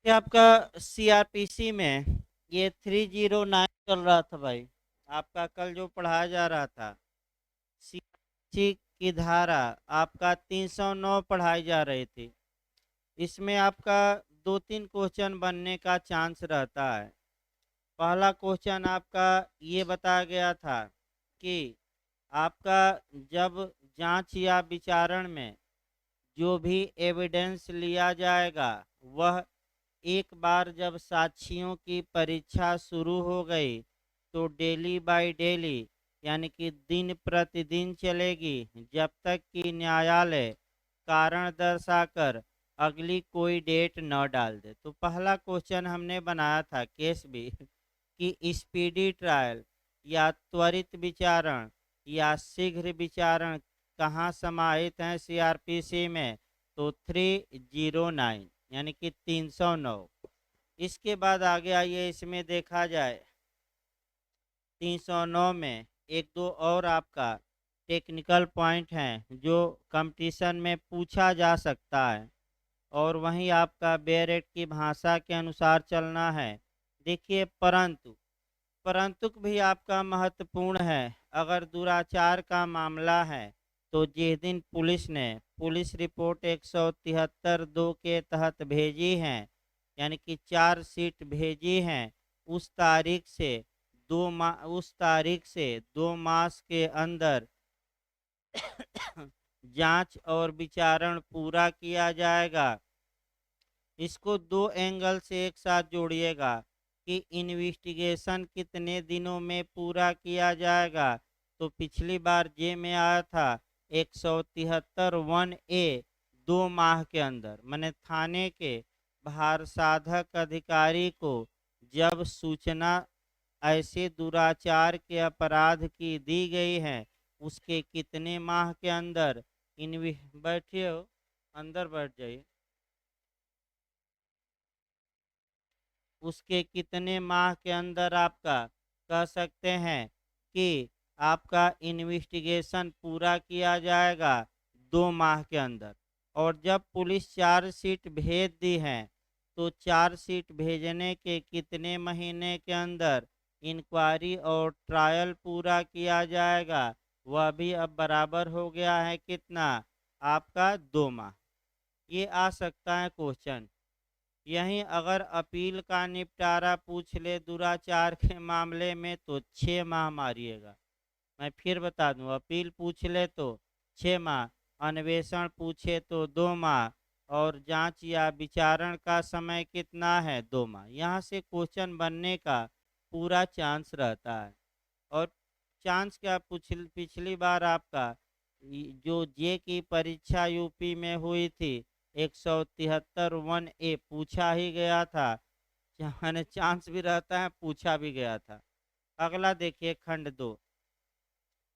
ये आपका सीआरपीसी में ये 309 चल रहा था भाई। आपका कल जो पढ़ाया जा रहा था सीआरपीसी की धारा आपका 309 पढ़ाई जा रही थी। इसमें आपका दो तीन क्वेश्चन बनने का चांस रहता है। पहला क्वेश्चन आपका ये बताया गया था कि आपका जब जांच या विचारण में जो भी एविडेंस लिया जाएगा वह एक बार जब साक्षियों की परीक्षा शुरू हो गई तो डेली बाय डेली यानी कि दिन प्रतिदिन चलेगी जब तक कि न्यायालय कारण दर्शाकर अगली कोई डेट न डाल दे। तो पहला क्वेश्चन हमने बनाया था केस भी कि स्पीडी ट्रायल या त्वरित विचारण या शीघ्र विचारण कहाँ समाहित हैं सीआरपीसी में। तो 309 यानी कि 309। इसके बाद आगे आइए इसमें देखा जाए 309 में एक दो और आपका टेक्निकल पॉइंट हैं जो कंपटीशन में पूछा जा सकता है और वहीं आपका बेरेट की भाषा के अनुसार चलना है। देखिए परंतु परंतु भी आपका महत्वपूर्ण है। अगर दुराचार का मामला है तो जिस दिन पुलिस ने पुलिस रिपोर्ट 173(2) के तहत भेजी है यानी कि 4 शीट भेजी हैं उस तारीख से 2 मास के अंदर जांच और विचारण पूरा किया जाएगा। इसको दो एंगल से एक साथ जोड़िएगा कि इन्वेस्टिगेशन कितने दिनों में पूरा किया जाएगा। तो पिछली बार जे में आया था 173(1)(a) 2 माह के अंदर मैंने थाने के भार साधक अधिकारी को जब सूचना ऐसे दुराचार के अपराध की दी गई है उसके कितने माह के अंदर बैठिए हो, अंदर बैठ जाइए। उसके कितने माह के अंदर आपका कह सकते हैं कि आपका इन्वेस्टिगेशन पूरा किया जाएगा 2 माह के अंदर। और जब पुलिस 4 शीट भेज दी है तो 4 शीट भेजने के कितने महीने के अंदर इंक्वायरी और ट्रायल पूरा किया जाएगा वह भी अब बराबर हो गया है कितना आपका 2 माह। ये आ सकता है क्वेश्चन। यहीं अगर अपील का निपटारा पूछ ले दुराचार के मामले में तो 6 माह मारिएगा। मैं फिर बता दूं अपील पूछ ले तो 6 माह, अन्वेषण पूछे तो 2 माह और जांच या विचारण का समय कितना है 2 माह। यहाँ से क्वेश्चन बनने का पूरा चांस रहता है। और चांस क्या पिछली बार आपका जो जे की परीक्षा यूपी में हुई थी 173(1)(a) पूछा ही गया था। मैंने चांस भी रहता है पूछा भी गया था। अगला देखिए खंड 2।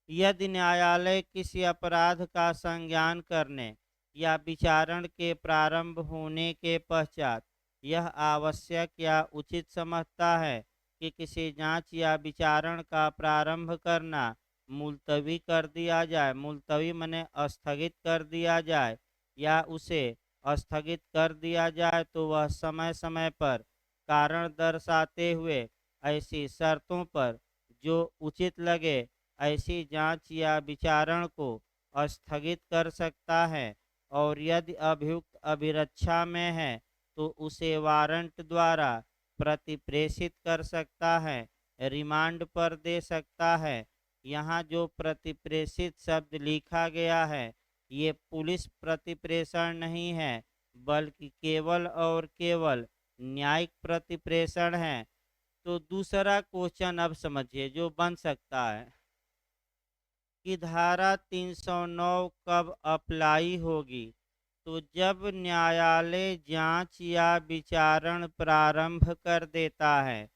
यदि न्यायालय किसी अपराध का संज्ञान करने या विचारण के प्रारंभ होने के पश्चात यह आवश्यक या उचित समझता है कि किसी जांच या विचारण का प्रारंभ करना मुलतवी कर दिया जाए, मुलतवी माने स्थगित कर दिया जाए या उसे स्थगित कर दिया जाए तो वह समय समय पर कारण दर्शाते हुए ऐसी शर्तों पर जो उचित लगे ऐसी जांच या विचारण को स्थगित कर सकता है। और यदि अभियुक्त अभिरक्षा में है तो उसे वारंट द्वारा प्रतिप्रेषित कर सकता है, रिमांड पर दे सकता है। यहाँ जो प्रतिप्रेषित शब्द लिखा गया है ये पुलिस प्रतिप्रेषण नहीं है बल्कि केवल और केवल न्यायिक प्रतिप्रेषण है। तो दूसरा क्वेश्चन अब समझिए जो बन सकता है कि धारा 309 कब अप्लाई होगी। तो जब न्यायालय जांच या विचारण प्रारंभ कर देता है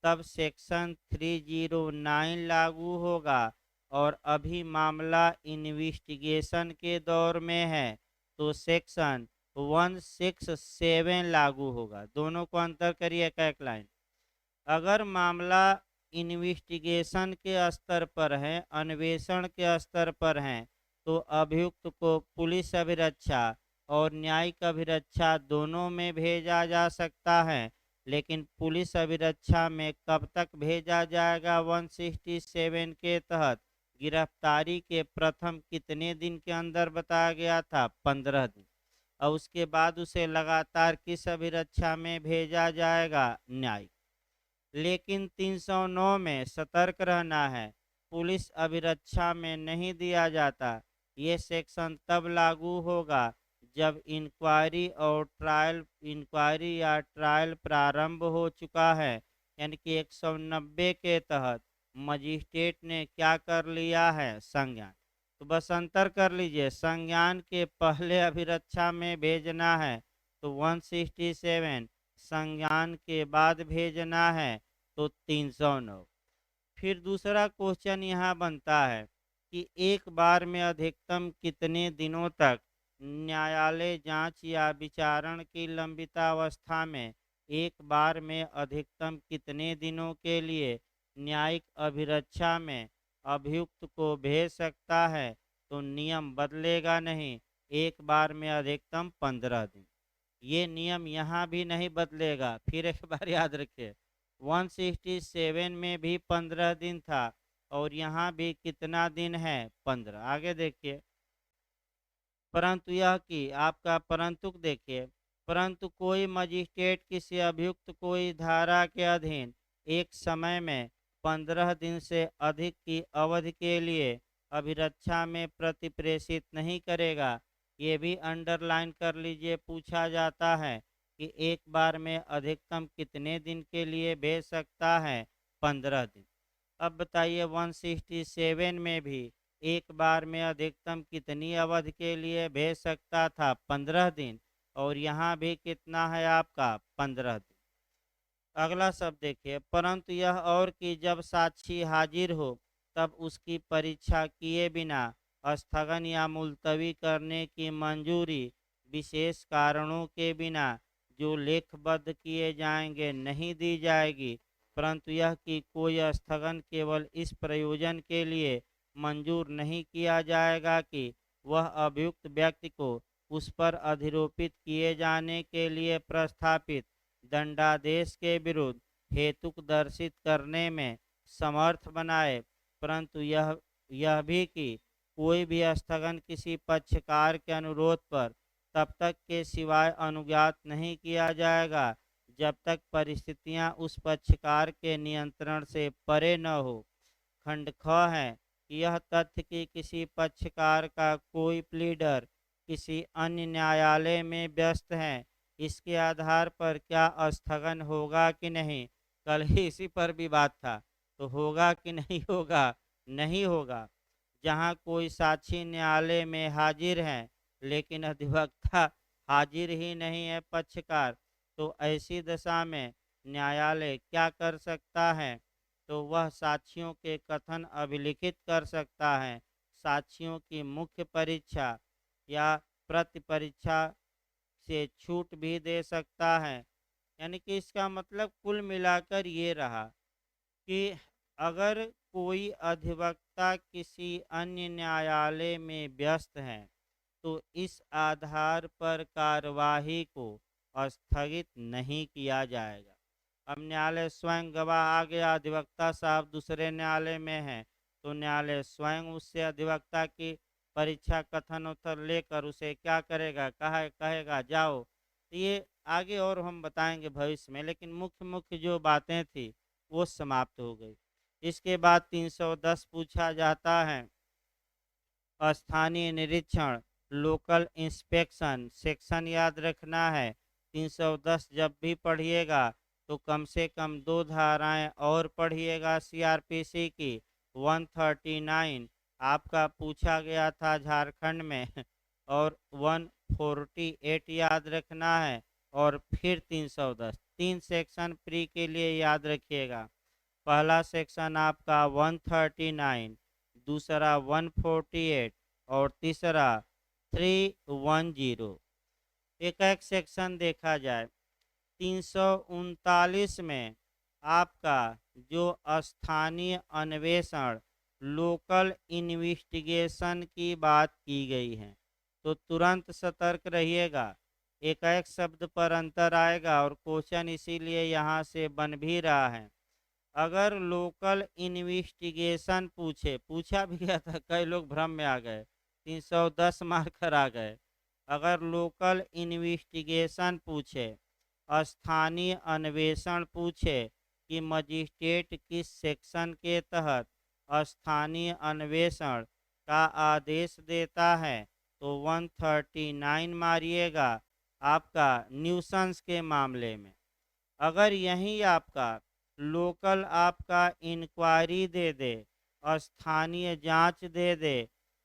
तब सेक्शन 309 लागू होगा। और अभी मामला इन्वेस्टिगेशन के दौर में है तो सेक्शन 167 लागू होगा। दोनों को अंतर करिए एक एक लाइन। अगर मामला इन्वेस्टिगेशन के स्तर पर है, अन्वेषण के स्तर पर है तो अभियुक्त को पुलिस अभिरक्षा और न्यायिक अभिरक्षा दोनों में भेजा जा सकता है, लेकिन पुलिस अभिरक्षा में कब तक भेजा जाएगा? 167 के तहत गिरफ्तारी के प्रथम कितने दिन के अंदर बताया गया था? 15 दिन। और उसके बाद उसे लगातार किस अभिरक्षा में भेजा जाएगा? न्यायिक। लेकिन 309 में सतर्क रहना है, पुलिस अभिरक्षा में नहीं दिया जाता। ये सेक्शन तब लागू होगा जब इंक्वायरी या ट्रायल प्रारंभ हो चुका है, यानी कि 190 के तहत मजिस्ट्रेट ने क्या कर लिया है? संज्ञान। तो बस अंतर कर लीजिए, संज्ञान के पहले अभिरक्षा में भेजना है तो 167, संज्ञान के बाद भेजना है तो 309। फिर दूसरा क्वेश्चन यहाँ बनता है कि एक बार में अधिकतम कितने दिनों तक न्यायालय जांच या विचारण की लंबितावस्था में एक बार में अधिकतम कितने दिनों के लिए न्यायिक अभिरक्षा में अभियुक्त को भेज सकता है? तो नियम बदलेगा नहीं, एक बार में अधिकतम 15 दिन। ये नियम यहाँ भी नहीं बदलेगा। फिर एक बार याद रखिए, 167 में भी 15 दिन था और यहाँ भी कितना दिन है? 15। आगे देखिए, परंतु यह कि आपका परंतु देखिए, परंतु कोई मजिस्ट्रेट किसी अभियुक्त को इस धारा के अधीन एक समय में 15 दिन से अधिक की अवधि के लिए अभिरक्षा में प्रतिप्रेषित नहीं करेगा। ये भी अंडरलाइन कर लीजिए, पूछा जाता है कि एक बार में अधिकतम कितने दिन के लिए भेज सकता है? 15 दिन। अब बताइए, 167 में भी एक बार में अधिकतम कितनी अवधि के लिए भेज सकता था? 15 दिन। और यहाँ भी कितना है आपका? 15 दिन। अगला शब्द देखिए, परंतु यह और कि जब साक्षी हाजिर हो तब उसकी परीक्षा किए बिना स्थगन या मुलतवी करने की मंजूरी विशेष कारणों के बिना जो लेखबद्ध किए जाएंगे नहीं दी जाएगी, परंतु यह कि कोई स्थगन केवल इस प्रयोजन के लिए मंजूर नहीं किया जाएगा कि वह अभियुक्त व्यक्ति को उस पर अधिरोपित किए जाने के लिए प्रस्थापित दंडादेश के विरुद्ध हेतुक दर्शित करने में समर्थ बनाए, परंतु यह भी कि कोई भी स्थगन किसी पक्षकार के अनुरोध पर तब तक के सिवाय अनुज्ञात नहीं किया जाएगा जब तक परिस्थितियां उस पक्षकार के नियंत्रण से परे न हो। खंड ख है कि यह तथ्य कि किसी पक्षकार का कोई प्लीडर किसी अन्य न्यायालय में व्यस्त है, इसके आधार पर क्या स्थगन होगा कि नहीं? कल ही इसी पर भी बात था, तो होगा कि नहीं होगा? नहीं होगा। जहां कोई साक्षी न्यायालय में हाजिर है लेकिन अधिवक्ता हाजिर ही नहीं है, पक्षकार, तो ऐसी दशा में न्यायालय क्या कर सकता है? तो वह साक्षियों के कथन अभिलिखित कर सकता है, साक्षियों की मुख्य परीक्षा या प्रति परीक्षा से छूट भी दे सकता है। यानी कि इसका मतलब कुल मिलाकर ये रहा कि अगर कोई अधिवक्ता किसी अन्य न्यायालय में व्यस्त है तो इस आधार पर कार्यवाही को स्थगित नहीं किया जाएगा। अब न्यायालय स्वयं गवाह आ गया, अधिवक्ता साहब दूसरे न्यायालय में है, तो न्यायालय स्वयं उससे अधिवक्ता की परीक्षा कथन उत्तर लेकर उसे क्या करेगा? कहेगा जाओ। तो ये आगे और हम बताएंगे भविष्य में, लेकिन मुख्य मुख्य जो बातें थी वो समाप्त हो गई। इसके बाद 310 पूछा जाता है, स्थानीय निरीक्षण, लोकल इंस्पेक्शन। सेक्शन याद रखना है, 310 जब भी पढ़िएगा तो कम से कम दो धाराएं और पढ़िएगा सीआरपीसी की। 139 आपका पूछा गया था झारखंड में और 148 याद रखना है, और फिर 310। तीन सेक्शन प्री के लिए याद रखिएगा। पहला सेक्शन आपका 139, दूसरा 148 और तीसरा 310। एक एक सेक्शन देखा जाए। 339 में आपका जो स्थानीय अन्वेषण, लोकल इन्वेस्टिगेशन की बात की गई है, तो तुरंत सतर्क रहिएगा। एक शब्द पर अंतर आएगा और क्वेश्चन इसीलिए यहाँ से बन भी रहा है। अगर लोकल इन्वेस्टिगेशन पूछा भी गया था, कई लोग भ्रम में आ गए, 310 मार्कर आ गए। अगर लोकल इन्वेस्टिगेशन पूछे, स्थानीय अन्वेषण पूछे कि मजिस्ट्रेट किस सेक्शन के तहत स्थानीय अन्वेषण का आदेश देता है, तो 139 मारिएगा आपका न्यूसेंस के मामले में। अगर यही आपका लोकल आपका इंक्वायरी दे दे, स्थानीय जांच दे दे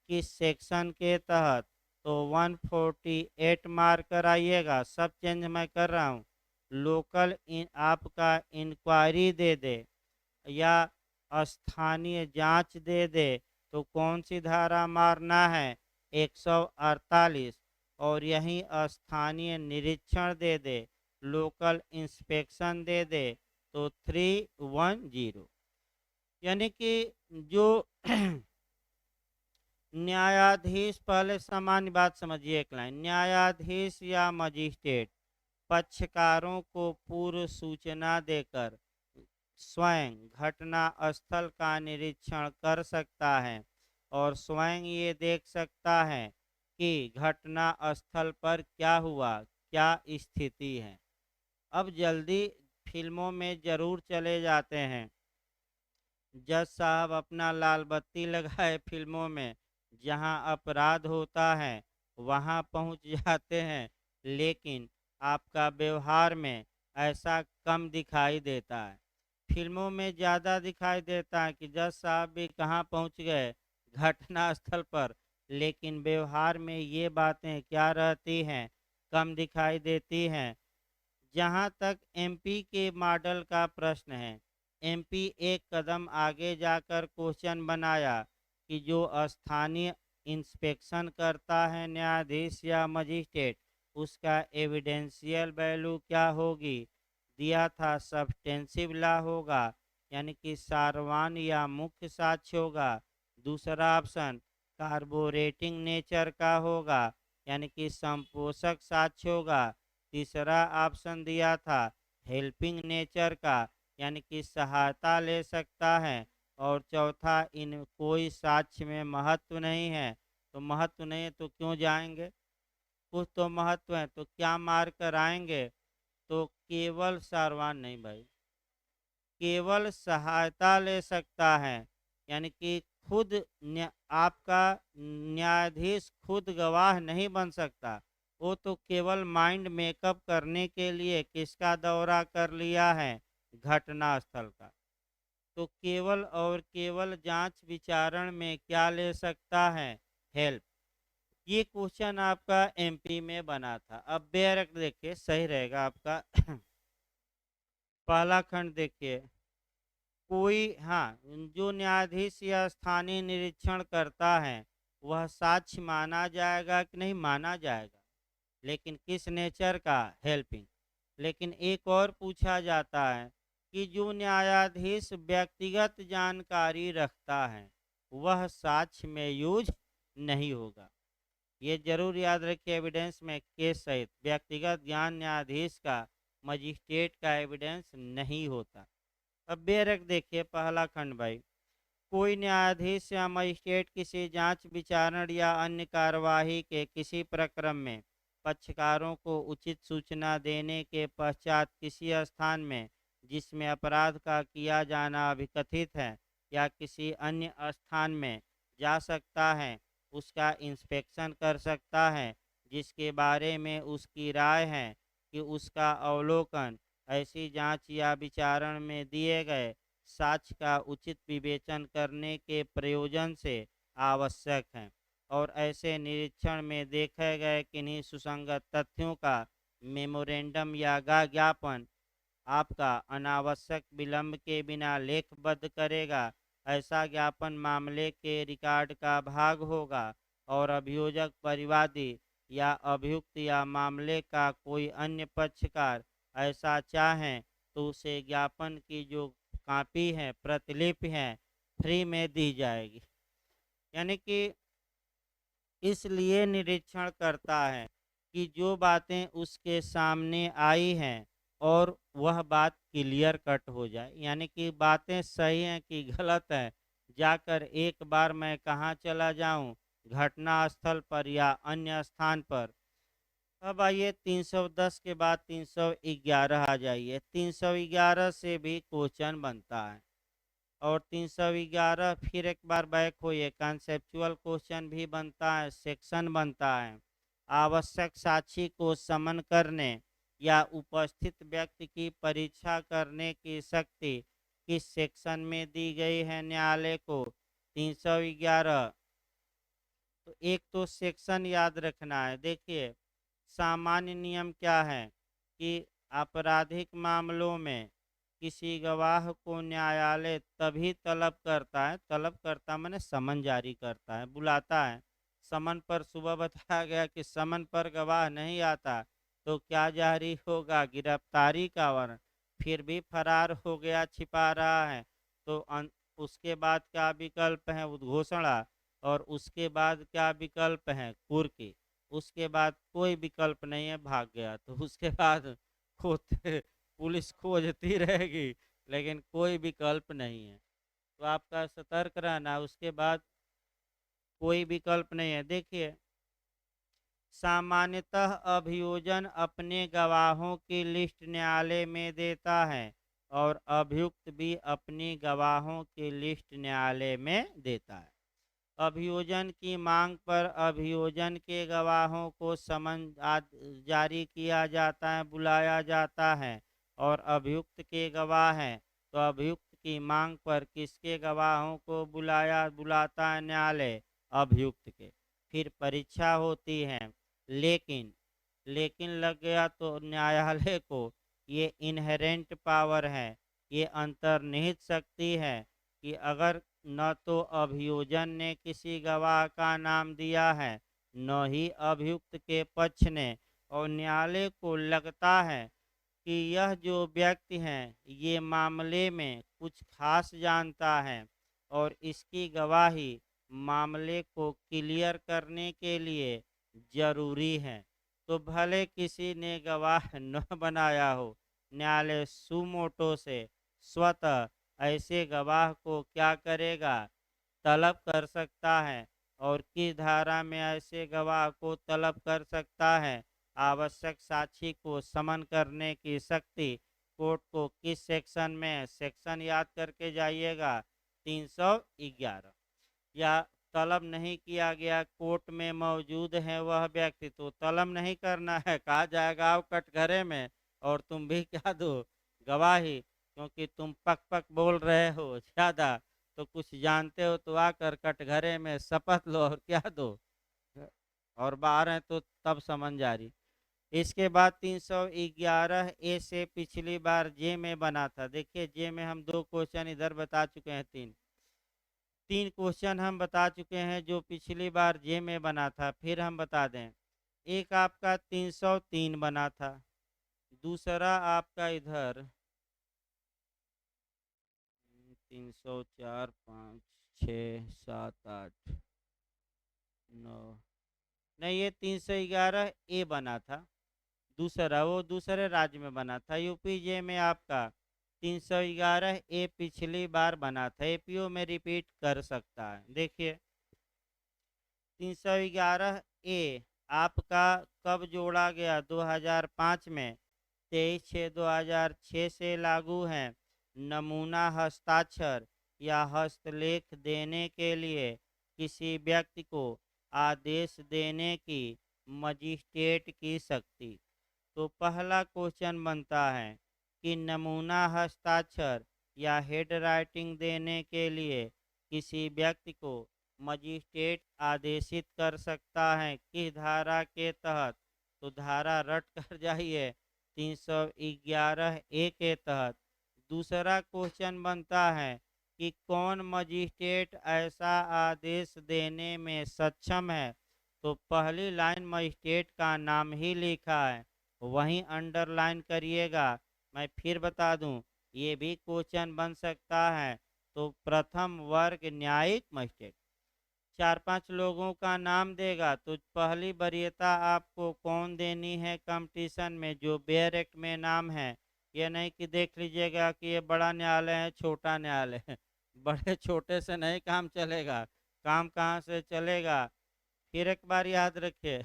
किस सेक्शन के तहत, तो 148 मार्क कराइएगा। सब चेंज मैं कर रहा हूँ। लोकल आपका इंक्वायरी दे दे या स्थानीय जांच दे दे, तो कौन सी धारा मारना है, 148। और यही स्थानीय निरीक्षण दे दे, लोकल इंस्पेक्शन दे दे, तो 310। यानी कि जो न्यायाधीश, पहले सामान्य बात समझिए एक लाइन, न्यायाधीश या मजिस्ट्रेट पक्षकारों को पूर्व सूचना देकर स्वयं घटना स्थल का निरीक्षण कर सकता है और स्वयं ये देख सकता है कि घटना स्थल पर क्या हुआ, क्या स्थिति है। अब जल्दी फिल्मों में जरूर चले जाते हैं, जज साहब अपना लाल बत्ती लगाए फिल्मों में, जहां अपराध होता है वहां पहुंच जाते हैं, लेकिन आपका व्यवहार में ऐसा कम दिखाई देता है। फिल्मों में ज़्यादा दिखाई देता है कि जज साहब भी कहाँ पहुंच गए, घटना स्थल पर, लेकिन व्यवहार में ये बातें क्या रहती हैं, कम दिखाई देती हैं। जहाँ तक एमपी के मॉडल का प्रश्न है, एमपी एक कदम आगे जाकर क्वेश्चन बनाया कि जो स्थानीय इंस्पेक्शन करता है न्यायाधीश या मजिस्ट्रेट, उसका एविडेंशियल वैल्यू क्या होगी। दिया था सब्सटेंसिव लॉ होगा, यानी कि सारवान या मुख्य साक्ष्य होगा। दूसरा ऑप्शन कार्बोरेटिंग नेचर का होगा, यानी कि संपोषक साक्ष्य होगा। तीसरा ऑप्शन दिया था हेल्पिंग नेचर का, यानी कि सहायता ले सकता है। और चौथा इन कोई साक्ष्य में महत्व नहीं है, तो महत्व नहीं है तो क्यों जाएंगे, कुछ तो महत्व है, तो क्या मार्क कराएंगे, तो केवल सारवान नहीं भाई, केवल सहायता ले सकता है। यानी कि खुद आपका न्यायाधीश खुद गवाह नहीं बन सकता, वो तो केवल माइंड मेकअप करने के लिए किसका दौरा कर लिया है, घटना स्थल का। तो केवल और केवल जांच विचारण में क्या ले सकता है, हेल्प। ये क्वेश्चन आपका एमपी में बना था। अब बेरक देखिए, सही रहेगा आपका। पहला खंड देखिए, कोई, हाँ, जो न्यायाधीश या स्थानीय निरीक्षण करता है वह साक्ष्य माना जाएगा कि नहीं माना जाएगा, लेकिन किस नेचर का, हेल्पिंग। लेकिन एक और पूछा जाता है कि जो न्यायाधीश व्यक्तिगत जानकारी रखता है वह साक्ष्य में यूज नहीं होगा। ये जरूर याद रखिए, एविडेंस में केस सहित व्यक्तिगत ज्ञान न्यायाधीश का मजिस्ट्रेट का एविडेंस नहीं होता। अब बेरक देखिए पहला खंड भाई, कोई न्यायाधीश या मजिस्ट्रेट किसी जांच विचारण या अन्य कार्यवाही के किसी प्रक्रम में पक्षकारों को उचित सूचना देने के पश्चात किसी स्थान में जिसमें अपराध का किया जाना अभिकथित है या किसी अन्य स्थान में जा सकता है, उसका इंस्पेक्शन कर सकता है, जिसके बारे में उसकी राय है कि उसका अवलोकन ऐसी जांच या विचारण में दिए गए साक्ष्य का उचित विवेचन करने के प्रयोजन से आवश्यक है। और ऐसे निरीक्षण में देखे गए किन्हीं सुसंगत तथ्यों का मेमोरेंडम या ज्ञापन आपका अनावश्यक विलंब के बिना लेखबद्ध करेगा। ऐसा ज्ञापन मामले के रिकॉर्ड का भाग होगा और अभियोजक, परिवादी या अभियुक्त या मामले का कोई अन्य पक्षकार ऐसा चाहें तो उसे ज्ञापन की जो कॉपी है, प्रतिलिपि है, फ्री में दी जाएगी। यानी कि इसलिए निरीक्षण करता है कि जो बातें उसके सामने आई हैं और वह बात क्लियर कट हो जाए, यानी कि बातें सही हैं कि गलत हैं, जाकर एक बार मैं कहाँ चला जाऊं, घटना स्थल पर या अन्य स्थान पर। अब आइए 310 के बाद 311 आ जाइए। 311 से भी क्वेश्चन बनता है और 311 फिर एक बार बैक होइए, कॉन्सेप्चुअल क्वेश्चन भी बनता है, सेक्शन बनता है। आवश्यक साक्षी को समन करने या उपस्थित व्यक्ति की परीक्षा करने की शक्ति किस सेक्शन में दी गई है न्यायालय को? 311। तो एक तो सेक्शन याद रखना है। देखिए, सामान्य नियम क्या है कि आपराधिक मामलों में किसी गवाह को न्यायालय तभी तलब करता माने समन जारी करता है, बुलाता है। समन पर सुबह बताया गया कि समन पर गवाह नहीं आता तो क्या जारी होगा? गिरफ्तारी का वारंट। फिर भी फरार हो गया, छिपा रहा है, तो उसके बाद क्या विकल्प है? उद्घोषणा। और उसके बाद क्या विकल्प है? कुर्की। उसके बाद कोई विकल्प नहीं है, भाग गया, तो उसके बाद खोते पुलिस खोजती रहेगी, लेकिन कोई विकल्प नहीं है। तो आपका सतर्क रहना। उसके बाद कोई विकल्प नहीं है। देखिए, सामान्यतः अभियोजन अपने गवाहों की लिस्ट न्यायालय में देता है और अभियुक्त भी अपनी गवाहों की लिस्ट न्यायालय में देता है। अभियोजन की मांग पर अभियोजन के गवाहों को समन जारी किया जाता है, बुलाया जाता है। और अभियुक्त के गवाह हैं तो अभियुक्त की मांग पर किसके गवाहों को बुलाता है न्यायालय? अभियुक्त के। फिर परीक्षा होती है। लेकिन लेकिन लग गया तो न्यायालय को ये इनहेरेंट पावर है, ये अंतर्निहित शक्ति है कि अगर न तो अभियोजन ने किसी गवाह का नाम दिया है, न ही अभियुक्त के पक्ष ने, और न्यायालय को लगता है कि यह जो व्यक्ति है ये मामले में कुछ खास जानता है और इसकी गवाही मामले को क्लियर करने के लिए जरूरी है, तो भले किसी ने गवाह न बनाया हो, न्यायालय सुमोटो से स्वतः ऐसे गवाह को क्या करेगा? तलब कर सकता है। और किस धारा में ऐसे गवाह को तलब कर सकता है? आवश्यक साक्षी को समन करने की शक्ति कोर्ट को किस सेक्शन में? सेक्शन याद करके जाइएगा, 311। या तलब नहीं किया गया, कोर्ट में मौजूद है वह व्यक्ति, तो तलब नहीं करना है, कहा जाएगा आओ कटघरे में और तुम भी क्या दो? गवाही। क्योंकि तुम पक पक बोल रहे हो ज़्यादा, तो कुछ जानते हो तो आकर कटघरे में शपथ लो और क्या दो? और बाहर है तो तब समन जारी। इसके बाद 311 ए से पिछली बार जे में बना था। देखिए, जे में हम दो क्वेश्चन इधर बता चुके हैं, तीन क्वेश्चन हम बता चुके हैं जो पिछली बार जे में बना था। फिर हम बता दें, एक आपका 303 बना था, दूसरा आपका इधर 304, 5, 6, 7, 8, 9, नहीं, ये 311 ए बना था। दूसरा वो दूसरे राज्य में बना था, यूपी जे में आपका 311 ए पिछली बार बना था, एपीओ में रिपीट कर सकता है। देखिए, 311 ए आपका कब जोड़ा गया? 2005 में, 23/6/2006 से लागू है। नमूना हस्ताक्षर या हस्तलेख देने के लिए किसी व्यक्ति को आदेश देने की मजिस्ट्रेट की शक्ति। तो पहला क्वेश्चन बनता है कि नमूना हस्ताक्षर या हेड राइटिंग देने के लिए किसी व्यक्ति को मजिस्ट्रेट आदेशित कर सकता है किस धारा के तहत? तो धारा रट कर जाइए, 311 ए के तहत। दूसरा क्वेश्चन बनता है कि कौन मजिस्ट्रेट ऐसा आदेश देने में सक्षम है? तो पहली लाइन मजिस्ट्रेट का नाम ही लिखा है, वहीं अंडरलाइन करिएगा। मैं फिर बता दूं, ये भी क्वेश्चन बन सकता है। तो प्रथम वर्ग न्यायिक मजिस्ट्रेट। 4-5 लोगों का नाम देगा तो पहली वरीयता आपको कौन देनी है कंपटीशन में, जो बेयर एक्ट में नाम है। ये नहीं कि देख लीजिएगा कि ये बड़ा न्यायालय है छोटा न्यायालय है बड़े छोटे से नहीं काम चलेगा, काम कहाँ से चलेगा। फिर एक बार याद रखिए,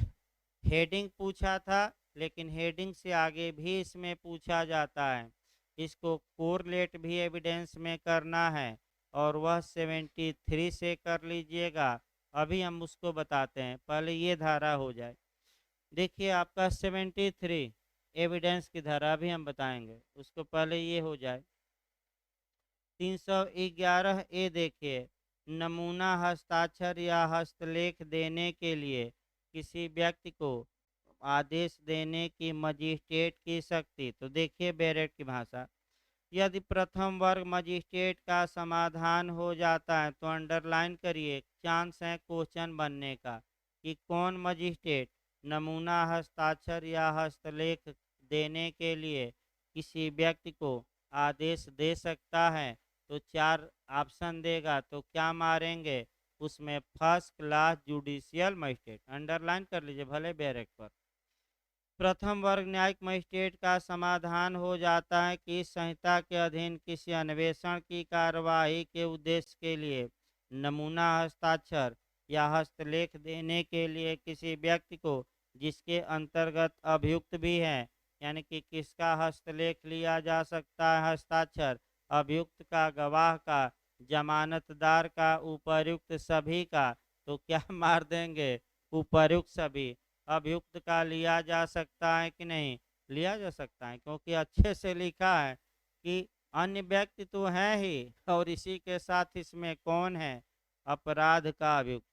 हेडिंग पूछा था, लेकिन हेडिंग से आगे भी इसमें पूछा जाता है। इसको कोरलेट भी एविडेंस में करना है और वह 73 से कर लीजिएगा। अभी हम उसको बताते हैं, पहले ये धारा हो जाए। देखिए आपका 73 एविडेंस की धारा अभी हम बताएंगे, उसको पहले ये हो जाए। 311 ए देखिए, नमूना हस्ताक्षर या हस्तलेख देने के लिए किसी व्यक्ति को आदेश देने की मजिस्ट्रेट की शक्ति। तो देखिए बैरेट की भाषा, यदि प्रथम वर्ग मजिस्ट्रेट का समाधान हो जाता है तो अंडरलाइन करिए, चांस है क्वेश्चन बनने का कि कौन मजिस्ट्रेट नमूना हस्ताक्षर या हस्तलेख देने के लिए किसी व्यक्ति को आदेश दे सकता है। तो 4 ऑप्शन देगा, तो क्या मारेंगे उसमें, first class judicial magistrate, underline कर लीजिए भले बैरक पर। प्रथम वर्ग न्यायिक मजिस्ट्रेट का समाधान हो जाता है कि इस संहिता के अधीन किसी अन्वेषण की कार्यवाही के उद्देश्य के लिए नमूना हस्ताक्षर या हस्तलेख देने के लिए किसी व्यक्ति को जिसके अंतर्गत अभियुक्त भी है, यानी कि किसका हस्तलेख लिया जा सकता है, हस्ताक्षर, अभियुक्त का, गवाह का, जमानतदार का, उपर्युक्त सभी का। तो क्या मार देंगे, उपर्युक्त सभी। अभियुक्त का लिया जा सकता है कि नहीं, लिया जा सकता है, क्योंकि अच्छे से लिखा है कि अन्य व्यक्ति तो है ही और इसी के साथ इसमें कौन है, अपराध का अभियुक्त।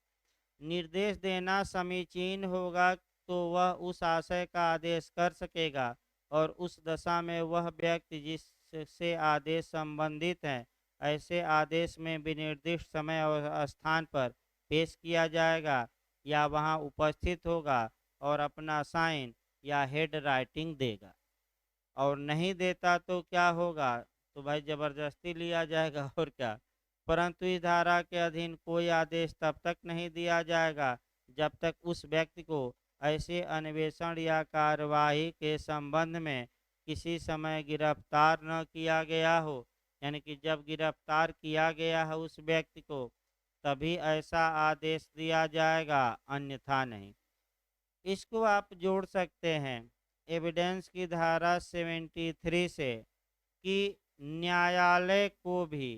निर्देश देना समीचीन होगा तो वह उस आशय का आदेश कर सकेगा और उस दशा में वह व्यक्ति जिससे आदेश संबंधित है ऐसे आदेश में विनिर्दिष्ट समय और स्थान पर पेश किया जाएगा या वहां उपस्थित होगा और अपना साइन या हेड राइटिंग देगा। और नहीं देता तो क्या होगा, तो भाई जबरदस्ती लिया जाएगा और क्या। परंतु इस धारा के अधीन कोई आदेश तब तक नहीं दिया जाएगा जब तक उस व्यक्ति को ऐसे अन्वेषण या कार्यवाही के संबंध में किसी समय गिरफ्तार न किया गया हो, यानी कि जब गिरफ्तार किया गया है उस व्यक्ति को तभी ऐसा आदेश दिया जाएगा, अन्यथा नहीं। इसको आप जोड़ सकते हैं एविडेंस की धारा 73 से कि न्यायालय को भी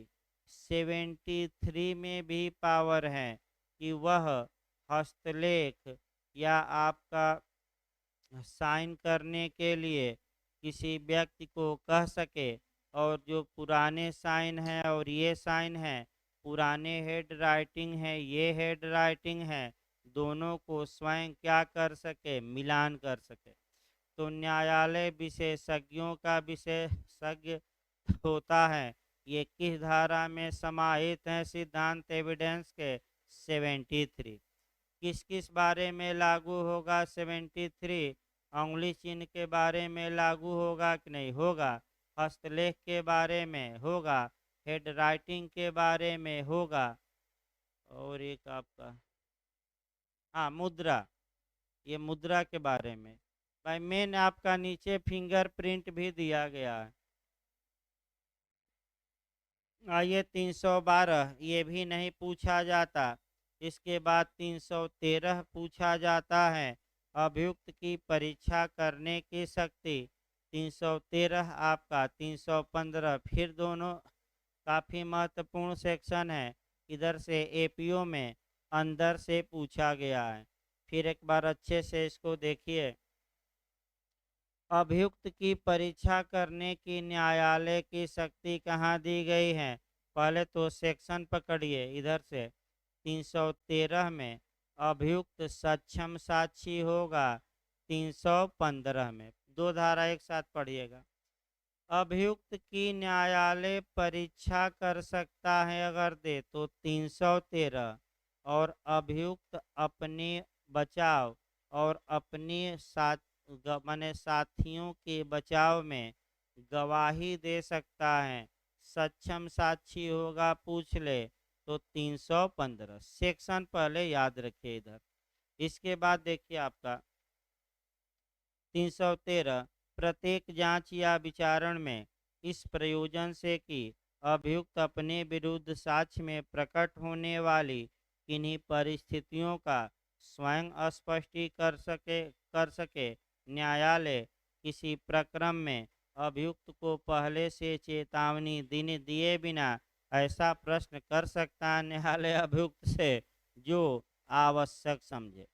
73 में भी पावर है कि वह हस्तलेख या आपका साइन करने के लिए किसी व्यक्ति को कह सके, और जो पुराने साइन है और ये साइन है, पुराने हेड राइटिंग है ये हेड राइटिंग है, दोनों को स्वयं क्या कर सके, मिलान कर सके। तो न्यायालय विशेषज्ञों का विशेषज्ञ होता है। ये किस धारा में समाहित है, सिद्धांत एविडेंस के 73। किस किस बारे में लागू होगा 73, उंगली चिन्ह के बारे में लागू होगा कि नहीं होगा, हस्तलेख के बारे में होगा, हेड राइटिंग के बारे में होगा, और एक आपका हाँ मुद्रा, ये मुद्रा के बारे में। भाई मेन आपका नीचे फिंगरप्रिंट भी दिया गया है। आइए 312, ये भी नहीं पूछा जाता। इसके बाद 313 पूछा जाता है, अभियुक्त की परीक्षा करने की शक्ति। 313 आपका, 315 फिर दोनों काफ़ी महत्वपूर्ण सेक्शन है। इधर से एपीओ में अंदर से पूछा गया है। फिर एक बार अच्छे से इसको देखिए, अभियुक्त की परीक्षा करने की न्यायालय की शक्ति कहाँ दी गई है। पहले तो सेक्शन पकड़िए इधर से 313 में अभियुक्त सक्षम साक्षी होगा। 315 में दो धारा एक साथ पढ़िएगा। अभियुक्त की न्यायालय परीक्षा कर सकता है अगर दे तो 313, और अभियुक्त अपने बचाव और अपने साथ माने साथियों के बचाव में गवाही दे सकता है। सक्षम साक्षी होगा, पूछ ले तो 315 सेक्शन पहले याद रखिए इधर। इसके बाद देखिए आपका 313 प्रत्येक जांच या विचारण में इस प्रयोजन से कि अभियुक्त अपने विरुद्ध साक्ष्य में प्रकट होने वाली किन्हीं परिस्थितियों का स्वयं स्पष्टीकरण कर सके न्यायालय किसी प्रकरण में अभियुक्त को पहले से चेतावनी दिए बिना ऐसा प्रश्न कर सकता है न्यायालय अभियुक्त से जो आवश्यक समझे।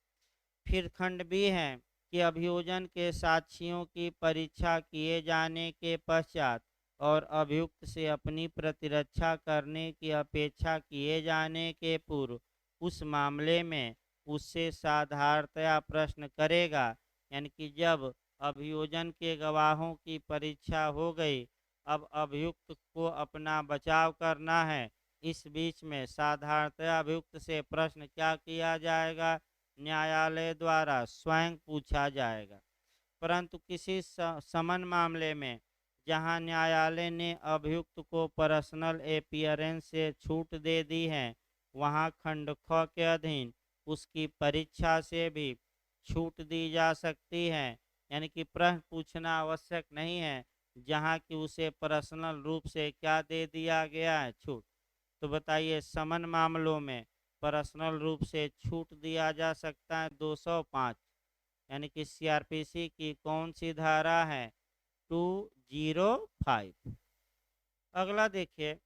फिर खंड बी है कि अभियोजन के साक्ष्यों की परीक्षा किए जाने के पश्चात और अभियुक्त से अपनी प्रतिरक्षा करने की अपेक्षा किए जाने के पूर्व उस मामले में उससे साधारणतया प्रश्न करेगा। यानी कि जब अभियोजन के गवाहों की परीक्षा हो गई, अब अभियुक्त को अपना बचाव करना है। इस बीच में साधारणतया अभियुक्त से प्रश्न क्या किया जाएगा? न्यायालय द्वारा स्वयं पूछा जाएगा। परंतु किसी समन मामले में जहां न्यायालय ने अभियुक्त को पर्सनल अपीयरेंस से छूट दे दी है, वहां खंड ख के अधीन उसकी परीक्षा से भी छूट दी जा सकती है। यानी कि प्रश्न पूछना आवश्यक नहीं है, जहां कि उसे पर्सनल रूप से क्या दे दिया गया है? छूट। तो बताइए समन मामलों में पर्सनल रूप से छूट दिया जा सकता है 205, यानी कि सीआरपीसी की कौन सी धारा है? 205। अगला देखिए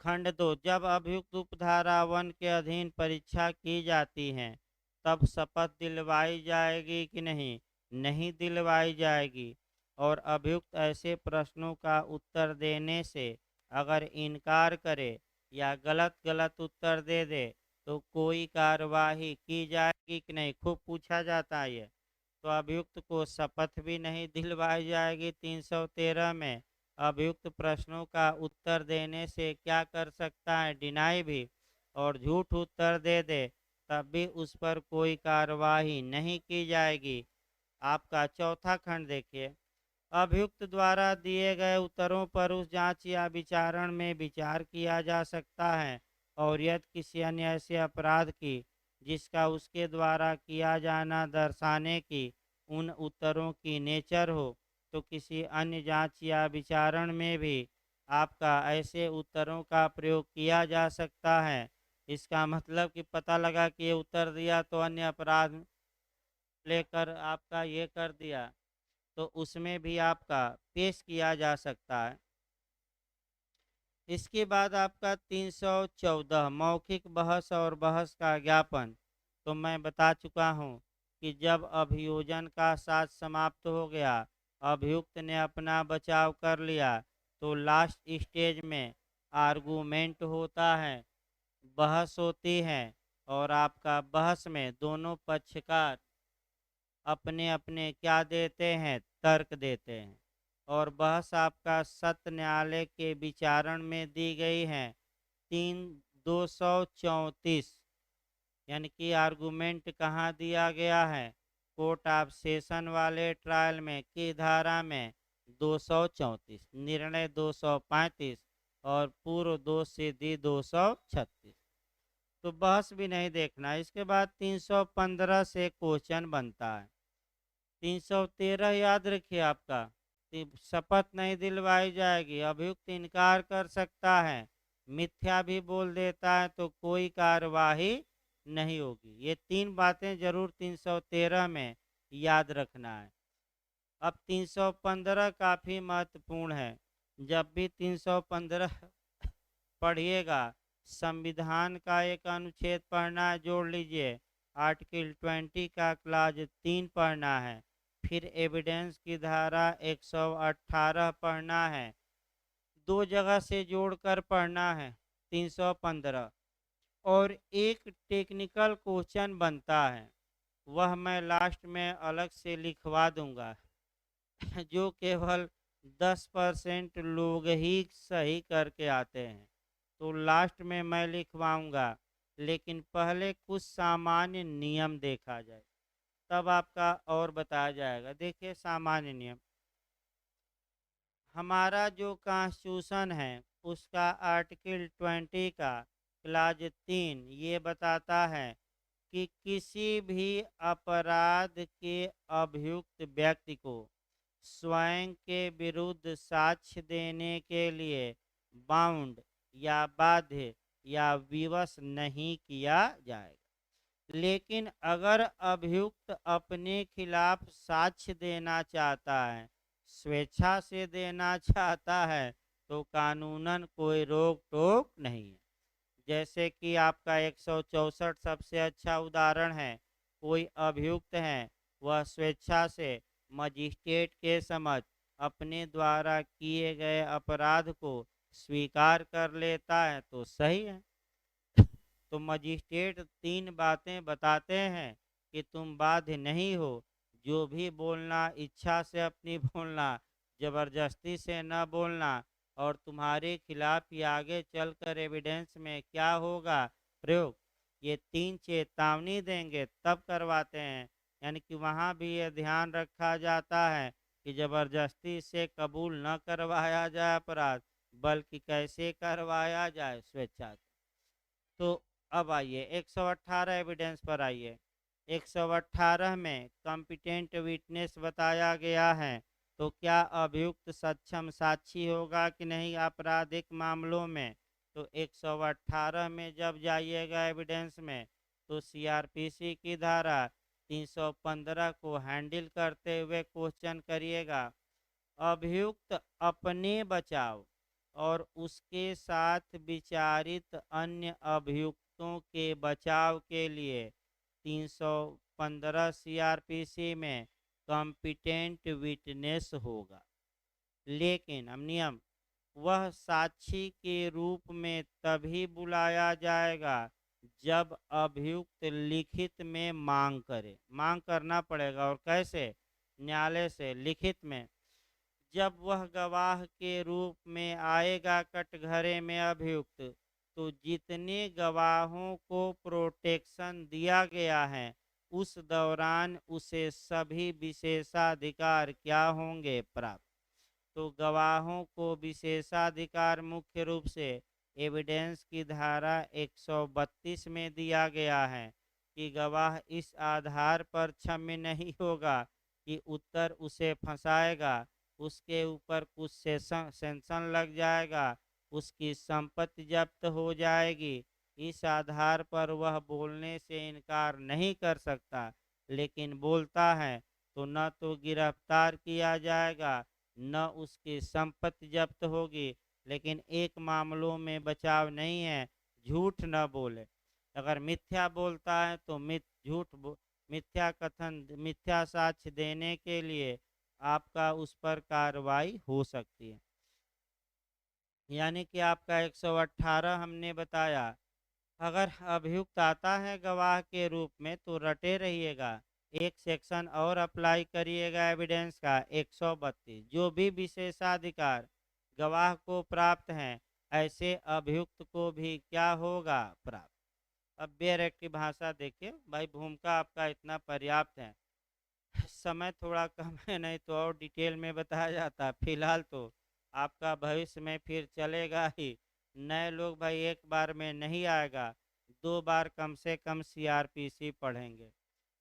खंड 2 जब अभियुक्त उपधारा 1 के अधीन परीक्षा की जाती है तब शपथ दिलवाई जाएगी कि नहीं? नहीं दिलवाई जाएगी। और अभियुक्त ऐसे प्रश्नों का उत्तर देने से अगर इनकार करे या गलत गलत उत्तर दे दे तो कोई कार्यवाही की जाएगी कि नहीं? खूब पूछा जाता है ये। तो अभियुक्त को शपथ भी नहीं दिलवाई जाएगी। 313 में अभियुक्त प्रश्नों का उत्तर देने से क्या कर सकता है? डिनाई भी। और झूठ उत्तर दे दे तब भी उस पर कोई कार्यवाही नहीं की जाएगी। आपका चौथा खंड देखिए अभियुक्त द्वारा दिए गए उत्तरों पर उस जांच या विचारण में विचार किया जा सकता है और यदि किसी अन्य ऐसे अपराध की जिसका उसके द्वारा किया जाना दर्शाने की उन उत्तरों की नेचर हो तो किसी अन्य जांच या विचारण में भी आपका ऐसे उत्तरों का प्रयोग किया जा सकता है। इसका मतलब कि पता लगा कि ये उत्तर दिया तो अन्य अपराध लेकर आपका ये कर दिया, तो उसमें भी आपका पेश किया जा सकता है। इसके बाद आपका 314 मौखिक बहस और बहस का ज्ञापन। तो मैं बता चुका हूँ कि जब अभियोजन का साथ समाप्त हो गया, अभियुक्त ने अपना बचाव कर लिया, तो लास्ट स्टेज में आर्गूमेंट होता है, बहस होती है। और आपका बहस में दोनों पक्षकार अपने अपने क्या देते हैं? तर्क देते हैं। और बहस आपका सत्र न्यायालय के विचारण में दी गई है 234, यानी कि आर्गुमेंट कहाँ दिया गया है? कोर्ट ऑफ सेशन वाले ट्रायल में की धारा में 234, निर्णय 235 और पूर्व दोष सिद्धि 236। तो बहस भी नहीं देखना। इसके बाद 315 से क्वेश्चन बनता है। 313 याद रखिए आपका शपथ नहीं दिलवाई जाएगी, अभियुक्त इनकार कर सकता है, मिथ्या भी बोल देता है तो कोई कार्यवाही नहीं होगी। ये तीन बातें जरूर 313 में याद रखना है। अब 315 काफी महत्वपूर्ण है। जब भी 315 पढ़िएगा संविधान का एक अनुच्छेद पढ़ना है, जोड़ लीजिए आर्टिकल 20 का क्लाज 3 पढ़ना है। फिर एविडेंस की धारा 118 पढ़ना है, दो जगह से जोड़कर पढ़ना है 315। और एक टेक्निकल क्वेश्चन बनता है, वह मैं लास्ट में अलग से लिखवा दूंगा जो केवल 10% लोग ही सही करके आते हैं, तो लास्ट में मैं लिखवाऊंगा। लेकिन पहले कुछ सामान्य नियम देखा जाए, तब आपका और बताया जाएगा। देखिए सामान्य नियम, हमारा जो कॉन्स्टिट्यूशन है उसका आर्टिकल 20 का क्लाज 3 ये बताता है कि किसी भी अपराध के अभियुक्त व्यक्ति को स्वयं के विरुद्ध साक्ष्य देने के लिए बाउंड या बाध्य या विवश नहीं किया जाएगा। लेकिन अगर अभियुक्त अपने खिलाफ साक्ष्य देना चाहता है, स्वेच्छा से देना चाहता है, तो कानूनन कोई रोक टोक नहीं है। जैसे कि आपका 164 सबसे अच्छा उदाहरण है। कोई अभियुक्त है, वह स्वेच्छा से मजिस्ट्रेट के समक्ष अपने द्वारा किए गए अपराध को स्वीकार कर लेता है तो सही है। तो मजिस्ट्रेट 3 बातें बताते हैं कि तुम बाध्य नहीं हो, जो भी बोलना इच्छा से अपनी बोलना, जबरदस्ती से न बोलना, और तुम्हारे खिलाफ ही आगे चलकर एविडेंस में क्या होगा प्रयोग, ये 3 चेतावनी देंगे तब करवाते हैं। यानी कि वहाँ भी ये ध्यान रखा जाता है कि जबरदस्ती से कबूल न करवाया जाए अपराध, बल्कि कैसे करवाया जाए, स्वेच्छा से। तो अब आइए 118 एविडेंस पर आइए। 118 में कॉम्पिटेंट विटनेस बताया गया है। तो क्या अभियुक्त सक्षम साक्षी होगा कि नहीं आपराधिक मामलों में? तो 118 में जब जाइएगा एविडेंस में, तो सीआरपीसी की धारा 315 को हैंडल करते हुए क्वेश्चन करिएगा। अभियुक्त अपने बचाव और उसके साथ विचारित अन्य अभियुक्तों के बचाव के लिए 315 सीआरपीसी में कॉम्पिटेंट विटनेस होगा। लेकिन हम नियम, वह साक्षी के रूप में तभी बुलाया जाएगा जब अभियुक्त लिखित में मांग करे। मांग करना पड़ेगा, और कैसे? न्यायालय से लिखित में। जब वह गवाह के रूप में आएगा कटघरे में अभियुक्त, तो जितने गवाहों को प्रोटेक्शन दिया गया है उस दौरान उसे सभी विशेषाधिकार क्या होंगे? प्राप्त। तो गवाहों को विशेषाधिकार मुख्य रूप से एविडेंस की धारा 132 में दिया गया है कि गवाह इस आधार पर क्षम्य नहीं होगा कि उत्तर उसे फंसाएगा, उसके ऊपर कुछ सेंशन लग जाएगा, उसकी संपत्ति जब्त हो जाएगी। इस आधार पर वह बोलने से इनकार नहीं कर सकता, लेकिन बोलता है तो न तो गिरफ्तार किया जाएगा, न उसकी संपत्ति जब्त होगी। लेकिन एक मामलों में बचाव नहीं है, झूठ न बोले। अगर मिथ्या बोलता है तो मिथ्या कथन, मिथ्या साक्ष्य देने के लिए आपका उस पर कार्रवाई हो सकती है। यानी कि आपका 118 हमने बताया। अगर अभियुक्त आता है गवाह के रूप में तो रटे रहिएगा, एक सेक्शन और अप्लाई करिएगा एविडेंस का 132। जो भी विशेषाधिकार गवाह को प्राप्त हैं, ऐसे अभियुक्त को भी क्या होगा? प्राप्त। अब बेयर एक्ट की भाषा देखिए भाई, भूमिका आपका इतना पर्याप्त है। समय थोड़ा कम है, नहीं तो और डिटेल में बताया जाता। फिलहाल तो आपका भविष्य में फिर चलेगा ही। नए लोग भाई एक बार में नहीं आएगा, 2 बार कम से कम सीआरपीसी पढ़ेंगे।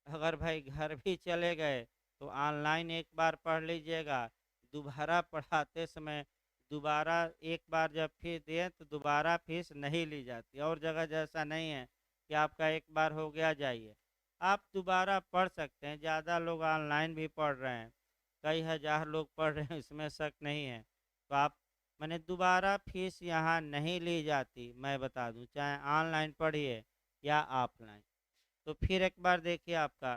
अगर भाई घर भी चले गए तो ऑनलाइन एक बार पढ़ लीजिएगा। दोबारा पढ़ाते समय दोबारा एक बार जब फीस दें तो दोबारा फीस नहीं ली जाती। और जगह जैसा नहीं है कि आपका एक बार हो गया जाइए, आप दोबारा पढ़ सकते हैं। ज़्यादा लोग ऑनलाइन भी पढ़ रहे हैं, कई हज़ार लोग पढ़ रहे हैं, इसमें शक नहीं है। तो आप मैंने दोबारा फीस यहाँ नहीं ली जाती, मैं बता दूं, चाहे ऑनलाइन पढ़िए या ऑफलाइन। तो फिर एक बार देखिए आपका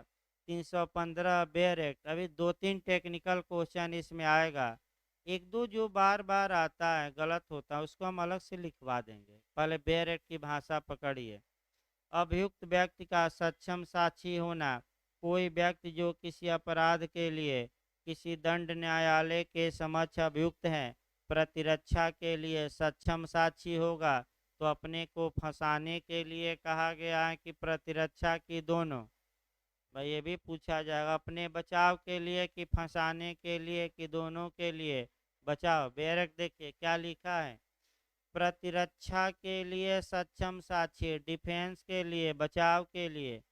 315 बेयर एक्ट। अभी 2-3 टेक्निकल क्वेश्चन इसमें आएगा। एक दो जो बार बार आता है गलत होता है उसको हम अलग से लिखवा देंगे। पहले बेयर एक्ट की भाषा पकड़िए। अभियुक्त व्यक्ति का सक्षम साक्षी होना। कोई व्यक्ति जो किसी अपराध के लिए किसी दंड न्यायालय के समक्ष अभियुक्त है, प्रतिरक्षा के लिए सक्षम साक्षी होगा। तो अपने को फंसाने के लिए कहा गया है कि प्रतिरक्षा की दोनों। भाई ये भी पूछा जाएगा, अपने बचाव के लिए कि फंसाने के लिए कि दोनों के लिए बचाव। बेरक देखिए क्या लिखा है, प्रतिरक्षा के लिए सक्षम साक्षी, डिफेंस के लिए, बचाव के लिए,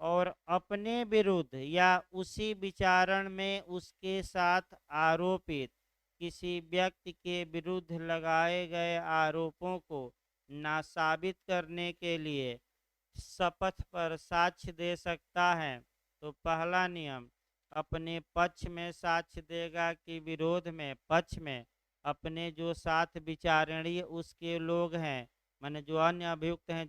और अपने विरुद्ध या उसी विचारण में उसके साथ आरोपित किसी व्यक्ति के विरुद्ध लगाए गए आरोपों को नासाबित करने के लिए शपथ पर साक्ष्य दे सकता है। तो पहला नियम, अपने पक्ष में साक्ष्य देगा कि विरोध में, पक्ष में अपने जो साथ विचारणीय उसके लोग हैं, माने जो अन्य अभियुक्त हैं,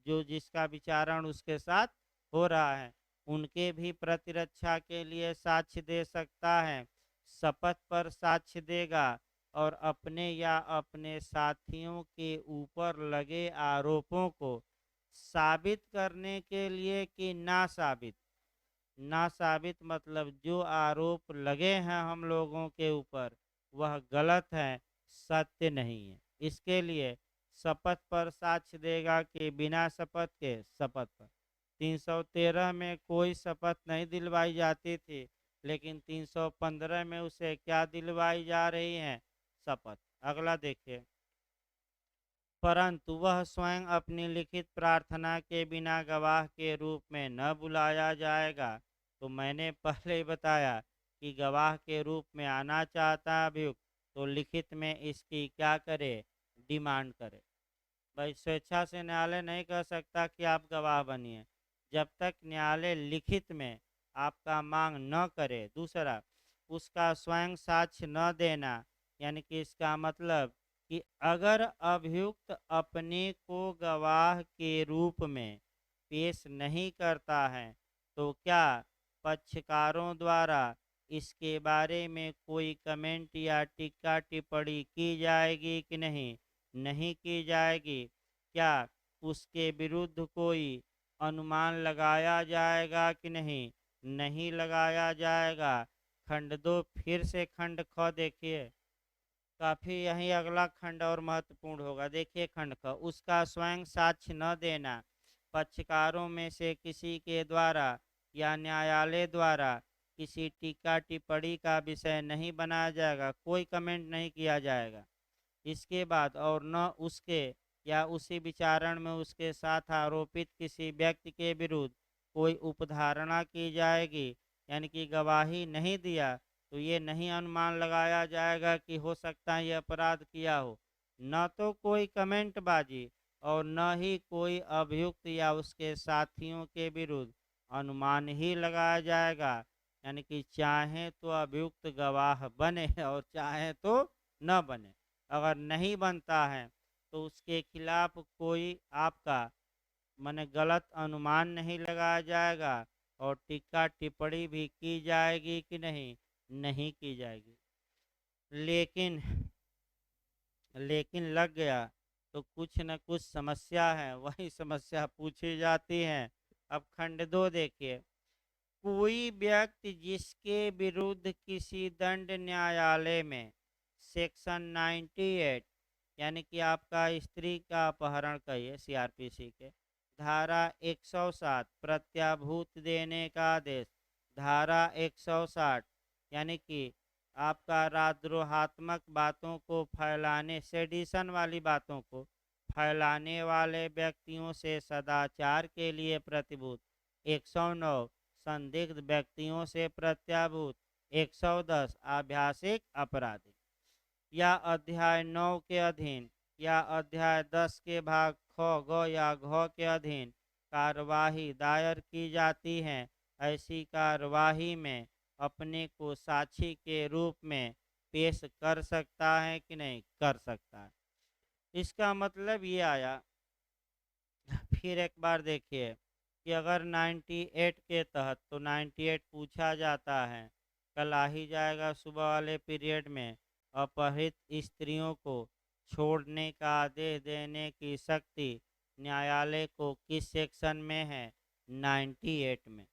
जो जिसका विचारण उसके साथ हो रहा है, उनके भी प्रतिरक्षा के लिए साक्ष्य दे सकता है, शपथ पर साक्ष्य देगा, और अपने या अपने साथियों के ऊपर लगे आरोपों को साबित करने के लिए कि ना साबित, ना साबित मतलब जो आरोप लगे हैं हम लोगों के ऊपर वह गलत है, सत्य नहीं है, इसके लिए शपथ पर साक्ष्य देगा कि बिना शपथ के, शपथ पर 313 में कोई शपथ नहीं दिलवाई जाती थी, लेकिन 315 में उसे क्या दिलवाई जा रही है, शपथ। अगला देखिए, परंतु वह स्वयं अपनी लिखित प्रार्थना के बिना गवाह के रूप में न बुलाया जाएगा। तो मैंने पहले ही बताया कि गवाह के रूप में आना चाहता अभियुक्त तो लिखित में इसकी क्या करे, डिमांड करे। भाई स्वेच्छा से न्यायालय नहीं कह सकता कि आप गवाह बनिए, जब तक न्यायालय लिखित में आपका मांग न करे। दूसरा, उसका स्वयं साक्ष्य न देना, यानी कि इसका मतलब कि अगर अभियुक्त अपने को गवाह के रूप में पेश नहीं करता है तो क्या पक्षकारों द्वारा इसके बारे में कोई कमेंट या टीका टिप्पणी की जाएगी कि नहीं, नहीं की जाएगी। क्या उसके विरुद्ध कोई अनुमान लगाया जाएगा कि नहीं, नहीं लगाया जाएगा। खंड 2 फिर से खंड ख देखिए, काफी यही अगला खंड और महत्वपूर्ण होगा। देखिए खंड ख, उसका स्वयं साक्ष्य न देना, पक्षकारों में से किसी के द्वारा या न्यायालय द्वारा किसी टीका टिप्पणी का विषय नहीं बनाया जाएगा, कोई कमेंट नहीं किया जाएगा। इसके बाद, और न उसके या उसी विचारण में उसके साथ आरोपित किसी व्यक्ति के विरुद्ध कोई उपधारणा की जाएगी, यानी कि गवाही नहीं दिया तो ये नहीं अनुमान लगाया जाएगा कि हो सकता है ये अपराध किया हो। न तो कोई कमेंट बाजी और न ही कोई अभियुक्त या उसके साथियों के विरुद्ध अनुमान ही लगाया जाएगा, यानी कि चाहे तो अभियुक्त गवाह बने और चाहे तो न बने। अगर नहीं बनता है तो उसके खिलाफ कोई आपका माने गलत अनुमान नहीं लगाया जाएगा और टीका टिप्पणी भी की जाएगी कि नहीं, नहीं की जाएगी। लेकिन लग गया तो कुछ न कुछ समस्या है, वही समस्या पूछी जाती है। अब खंड 2 देखिए, कोई व्यक्ति जिसके विरुद्ध किसी दंड न्यायालय में सेक्शन 98, यानी कि आपका स्त्री का अपहरण कहिए सीआरपीसी के, धारा 107 प्रत्याभूत देने का आदेश, धारा 160 यानी कि आपका राजद्रोहात्मक बातों को फैलाने, सेडिशन वाली बातों को फैलाने वाले व्यक्तियों से सदाचार के लिए प्रतिभूत, 109 संदिग्ध व्यक्तियों से प्रत्याभूत, 110 आभ्यासिक अपराधी, या अध्याय 9 के अधीन या अध्याय 10 के भाग ख, ग या घ के अधीन कार्यवाही दायर की जाती है। ऐसी कार्यवाही में अपने को साक्षी के रूप में पेश कर सकता है कि नहीं कर सकता है। इसका मतलब ये आया, फिर एक बार देखिए कि अगर 98 के तहत, तो 98 पूछा जाता है, कल आ ही जाएगा सुबह वाले पीरियड में, अपहृत स्त्रियों को छोड़ने का आदेश देने की शक्ति न्यायालय को किस सेक्शन में है, 98 में।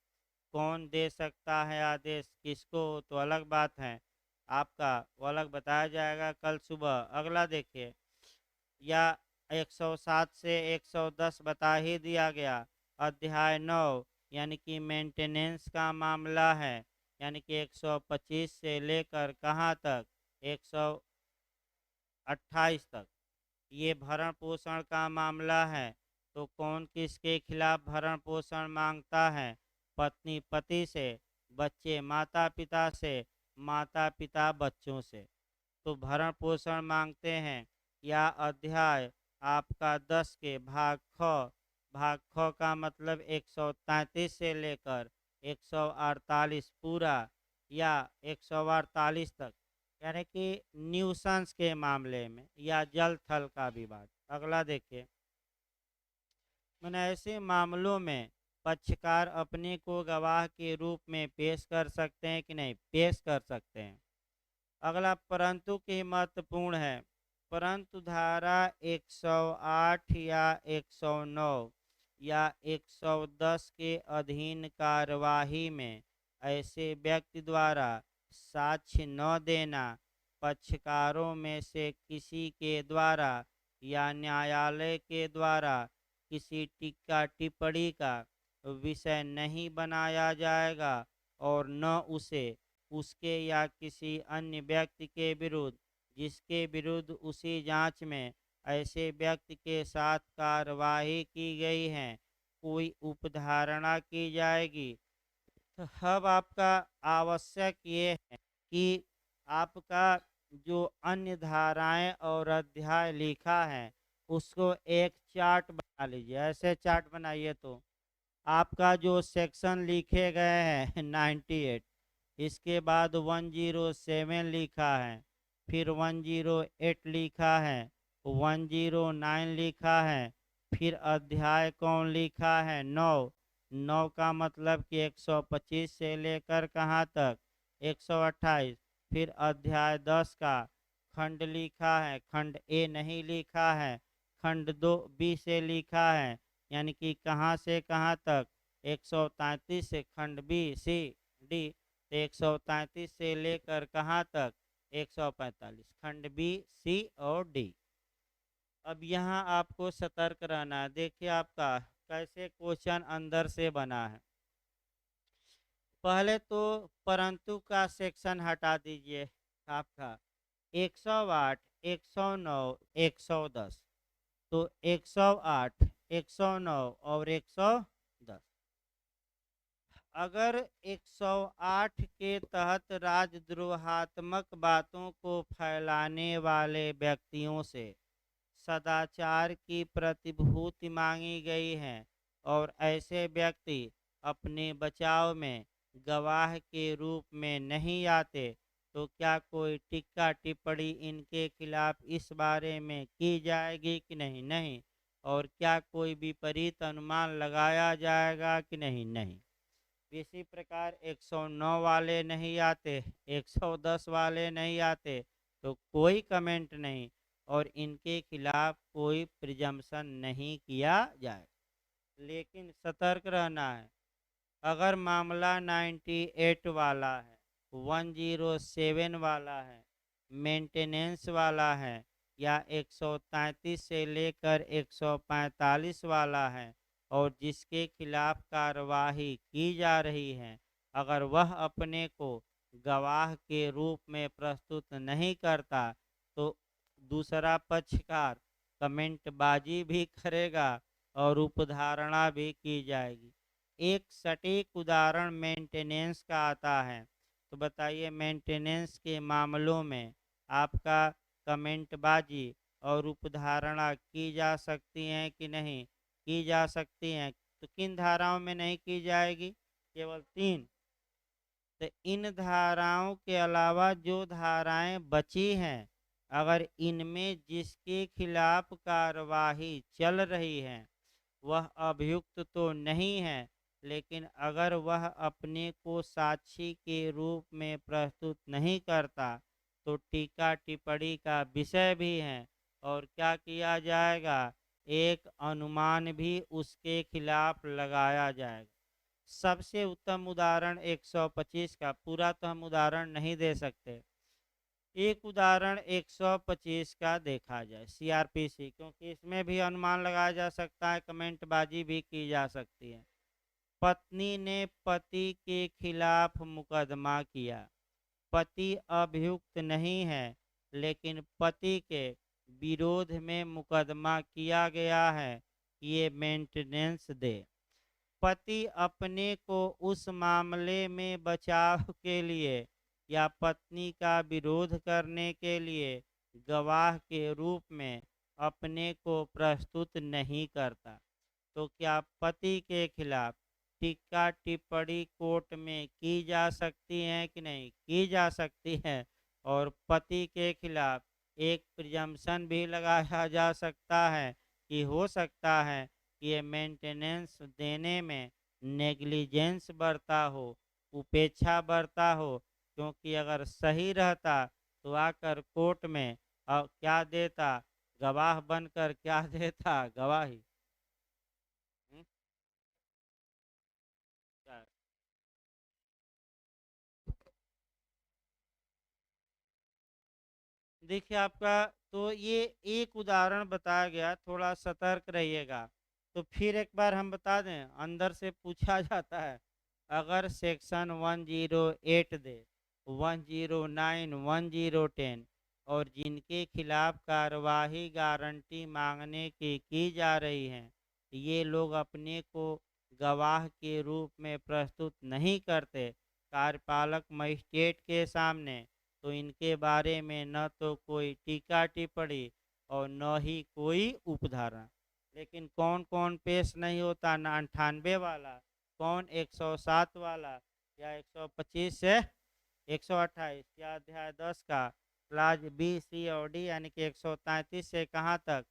कौन दे सकता है आदेश, किसको, तो अलग बात है, आपका वो अलग बताया जाएगा कल सुबह। अगला देखिए, या 107 से 110 बता ही दिया गया। अध्याय 9 यानी कि मेंटेनेंस का मामला है, यानी कि 125 से लेकर कहाँ तक, 128 तक, ये भरण पोषण का मामला है, तो कौन किसके खिलाफ भरण पोषण मांगता है? पत्नी पति से, बच्चे माता पिता से, माता पिता बच्चों से। तो भरण पोषण मांगते हैं। या अध्याय आपका 10 के भाग ख का मतलब 133 से लेकर 148 पूरा या 148 तक, यानी कि न्यूसेंस के मामले में या जल थल का विवाद। अगला देखिए, मैंने ऐसे मामलों में पक्षकार अपने को गवाह के रूप में पेश कर सकते हैं कि नहीं? पेश कर सकते हैं। अगला परंतु की महत्वपूर्ण है। परंतु धारा 108 या 109 या 110 के अधीन कार्यवाही में ऐसे व्यक्ति द्वारा साक्ष्य न देना पक्षकारों में से किसी के द्वारा या न्यायालय के द्वारा किसी टीका टिप्पणी का विषय नहीं बनाया जाएगा और न उसे उसके या किसी अन्य व्यक्ति के विरुद्ध जिसके विरुद्ध उसी जांच में ऐसे व्यक्ति के साथ कार्यवाही की गई है कोई उपधारणा की जाएगी। तो अब आपका आवश्यक ये है कि आपका जो अन्य धाराएं और अध्याय लिखा है उसको एक चार्ट बना लीजिए। ऐसे चार्ट बनाइए तो आपका जो सेक्शन लिखे गए हैं 98, इसके बाद 107 लिखा है, फिर 108 लिखा है, 109 लिखा है, फिर अध्याय कौन लिखा है? 9। 9 का मतलब कि 125 से लेकर कहाँ तक? 128। फिर अध्याय 10 का खंड लिखा है, खंड ए नहीं लिखा है, खंड 2 बी से लिखा है, यानी कि कहाँ से कहाँ तक? 133 से खंड बी सी डी, 133 से लेकर कहाँ तक? 145 खंड बी सी और डी। अब यहाँ आपको सतर्क रहना है। देखिए आपका कैसे क्वेश्चन अंदर से बना है। पहले तो परंतु का सेक्शन हटा दीजिए। आपका 108, 109, 110, तो 108, 109 और 110। अगर 108 के तहत राजद्रोहात्मक बातों को फैलाने वाले व्यक्तियों से सदाचार की प्रतिभूति मांगी गई है और ऐसे व्यक्ति अपने बचाव में गवाह के रूप में नहीं आते, तो क्या कोई टिक्का टिप्पणी इनके खिलाफ इस बारे में की जाएगी कि नहीं? नहीं। और क्या कोई विपरीत अनुमान लगाया जाएगा कि नहीं? नहीं। इसी प्रकार 109 वाले नहीं आते, 110 वाले नहीं आते, तो कोई कमेंट नहीं और इनके खिलाफ कोई प्रिजम्पशन नहीं किया जाए। लेकिन सतर्क रहना है। अगर मामला 98 वाला है, 107 वाला है, मेंटेनेंस वाला है या 133 से लेकर 145 वाला है और जिसके खिलाफ कार्यवाही की जा रही है, अगर वह अपने को गवाह के रूप में प्रस्तुत नहीं करता, तो दूसरा पक्षकार कमेंटबाजी भी करेगा और उपधारणा भी की जाएगी। एक सटीक उदाहरण मेंटेनेंस का आता है, तो बताइए मेंटेनेंस के मामलों में आपका कमेंटबाजी और उपधारणा की जा सकती हैं कि नहीं? की जा सकती हैं। तो किन धाराओं में नहीं की जाएगी? केवल 3। तो इन धाराओं के अलावा जो धाराएं बची हैं, अगर इनमें जिसके खिलाफ कार्यवाही चल रही है वह अभियुक्त तो नहीं है, लेकिन अगर वह अपने को साक्षी के रूप में प्रस्तुत नहीं करता, तो टीका टिप्पणी का विषय भी है और क्या किया जाएगा? एक अनुमान भी उसके खिलाफ लगाया जाएगा। सबसे उत्तम उदाहरण 125 का, पूरा तो हम उदाहरण नहीं दे सकते, एक उदाहरण 125 का देखा जाए सीआरपीसी, क्योंकि इसमें भी अनुमान लगाया जा सकता है, कमेंटबाजी भी की जा सकती है। पत्नी ने पति के खिलाफ मुकदमा किया। पति अभियुक्त नहीं है, लेकिन पति के विरोध में मुकदमा किया गया है कि ये मेंटेनेंस दे। पति अपने को उस मामले में बचाव के लिए या पत्नी का विरोध करने के लिए गवाह के रूप में अपने को प्रस्तुत नहीं करता, तो क्या पति के खिलाफ टीका टिप्पणी कोर्ट में की जा सकती है कि नहीं? की जा सकती है। और पति के खिलाफ एक प्रिजम्पशन भी लगाया जा सकता है कि हो सकता है कि ये मेंटेनेंस देने में नेग्लिजेंस बरता हो, उपेक्षा बरता हो, क्योंकि अगर सही रहता तो आकर कोर्ट में क्या देता, गवाह बनकर क्या देता, गवाही। हम्म, क्या- देखिए आपका, तो ये एक उदाहरण बताया गया, थोड़ा सतर्क रहिएगा। तो फिर एक बार हम बता दें, अंदर से पूछा जाता है, अगर सेक्शन 108 दे, 109, 1010 और जिनके खिलाफ कार्यवाही गारंटी मांगने की जा रही है, ये लोग अपने को गवाह के रूप में प्रस्तुत नहीं करते कार्यपालक मजिस्ट्रेट के सामने, तो इनके बारे में न तो कोई टीका टिप्पणी और न ही कोई उपधारा। लेकिन कौन कौन पेश नहीं होता? ना 98 वाला, कौन 107 वाला, या 125 से 128, या अध्याय 10 का क्लाज बी सी और डी, यानी कि 133 से कहाँ तक?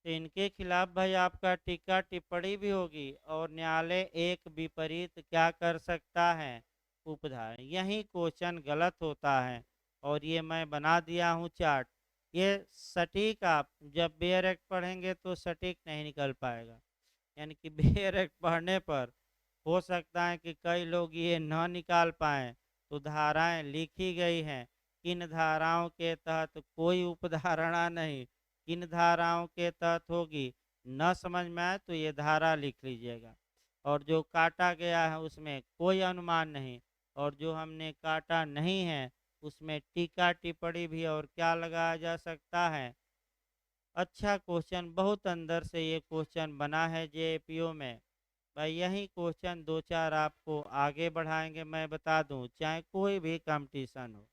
तो इनके खिलाफ भाई आपका टीका टिप्पणी भी होगी और न्यायालय एक विपरीत क्या कर सकता है? उपधारा। यही क्वेश्चन गलत होता है और ये मैं बना दिया हूँ चार्ट। ये सटीक आप जब बेयर एक्ट पढ़ेंगे तो सटीक नहीं निकल पाएगा, यानी कि बेयर एक्ट पढ़ने पर हो सकता है कि कई लोग ये न निकाल पाएँ। तो धाराएं लिखी गई हैं, किन धाराओं के तहत कोई उपधारणा नहीं, किन धाराओं के तहत होगी। न समझ में आए तो ये धारा लिख लीजिएगा। और जो काटा गया है उसमें कोई अनुमान नहीं, और जो हमने काटा नहीं है उसमें टीका टिप्पणी भी और क्या लगाया जा सकता है। अच्छा क्वेश्चन, बहुत अंदर से ये क्वेश्चन बना है जेपीओ में। भाई यही क्वेश्चन दो चार आपको आगे बढ़ाएंगे, मैं बता दूं, चाहे कोई भी कंपटीशन हो।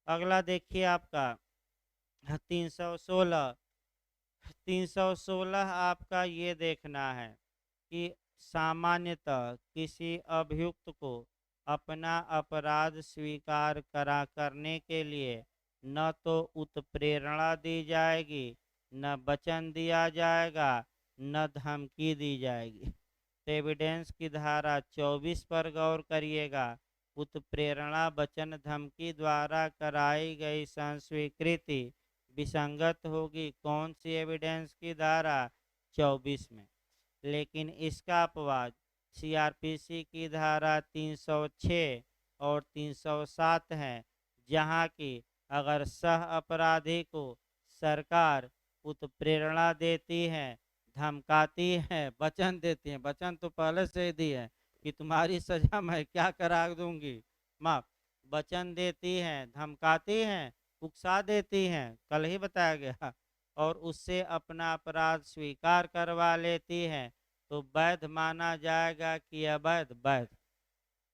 अगला देखिए आपका 316। 316 आपका ये देखना है कि सामान्यतः किसी अभियुक्त को अपना अपराध स्वीकार करने के लिए न तो उत्प्रेरणा दी जाएगी, न वचन दिया जाएगा, न धमकी दी जाएगी। तो एविडेंस की धारा 24 पर गौर करिएगा। उत्प्रेरणा वचन धमकी द्वारा कराई गई संस्वीकृति विसंगत होगी कौन सी एविडेंस की धारा? 24 में। लेकिन इसका अपवाद सीआरपीसी की धारा 306 और 307 है, जहाँ की अगर सह अपराधी को सरकार उत्प्रेरणा देती है, धमकाती है, वचन देती है, वचन तो पहले से ही दी है कि तुम्हारी सजा मैं क्या करा दूंगी, माफ, वचन देती है, धमकाती है, उकसा देती हैं, कल ही बताया गया, और उससे अपना अपराध स्वीकार करवा लेती है, तो वैध माना जाएगा कि अवैध? वैध।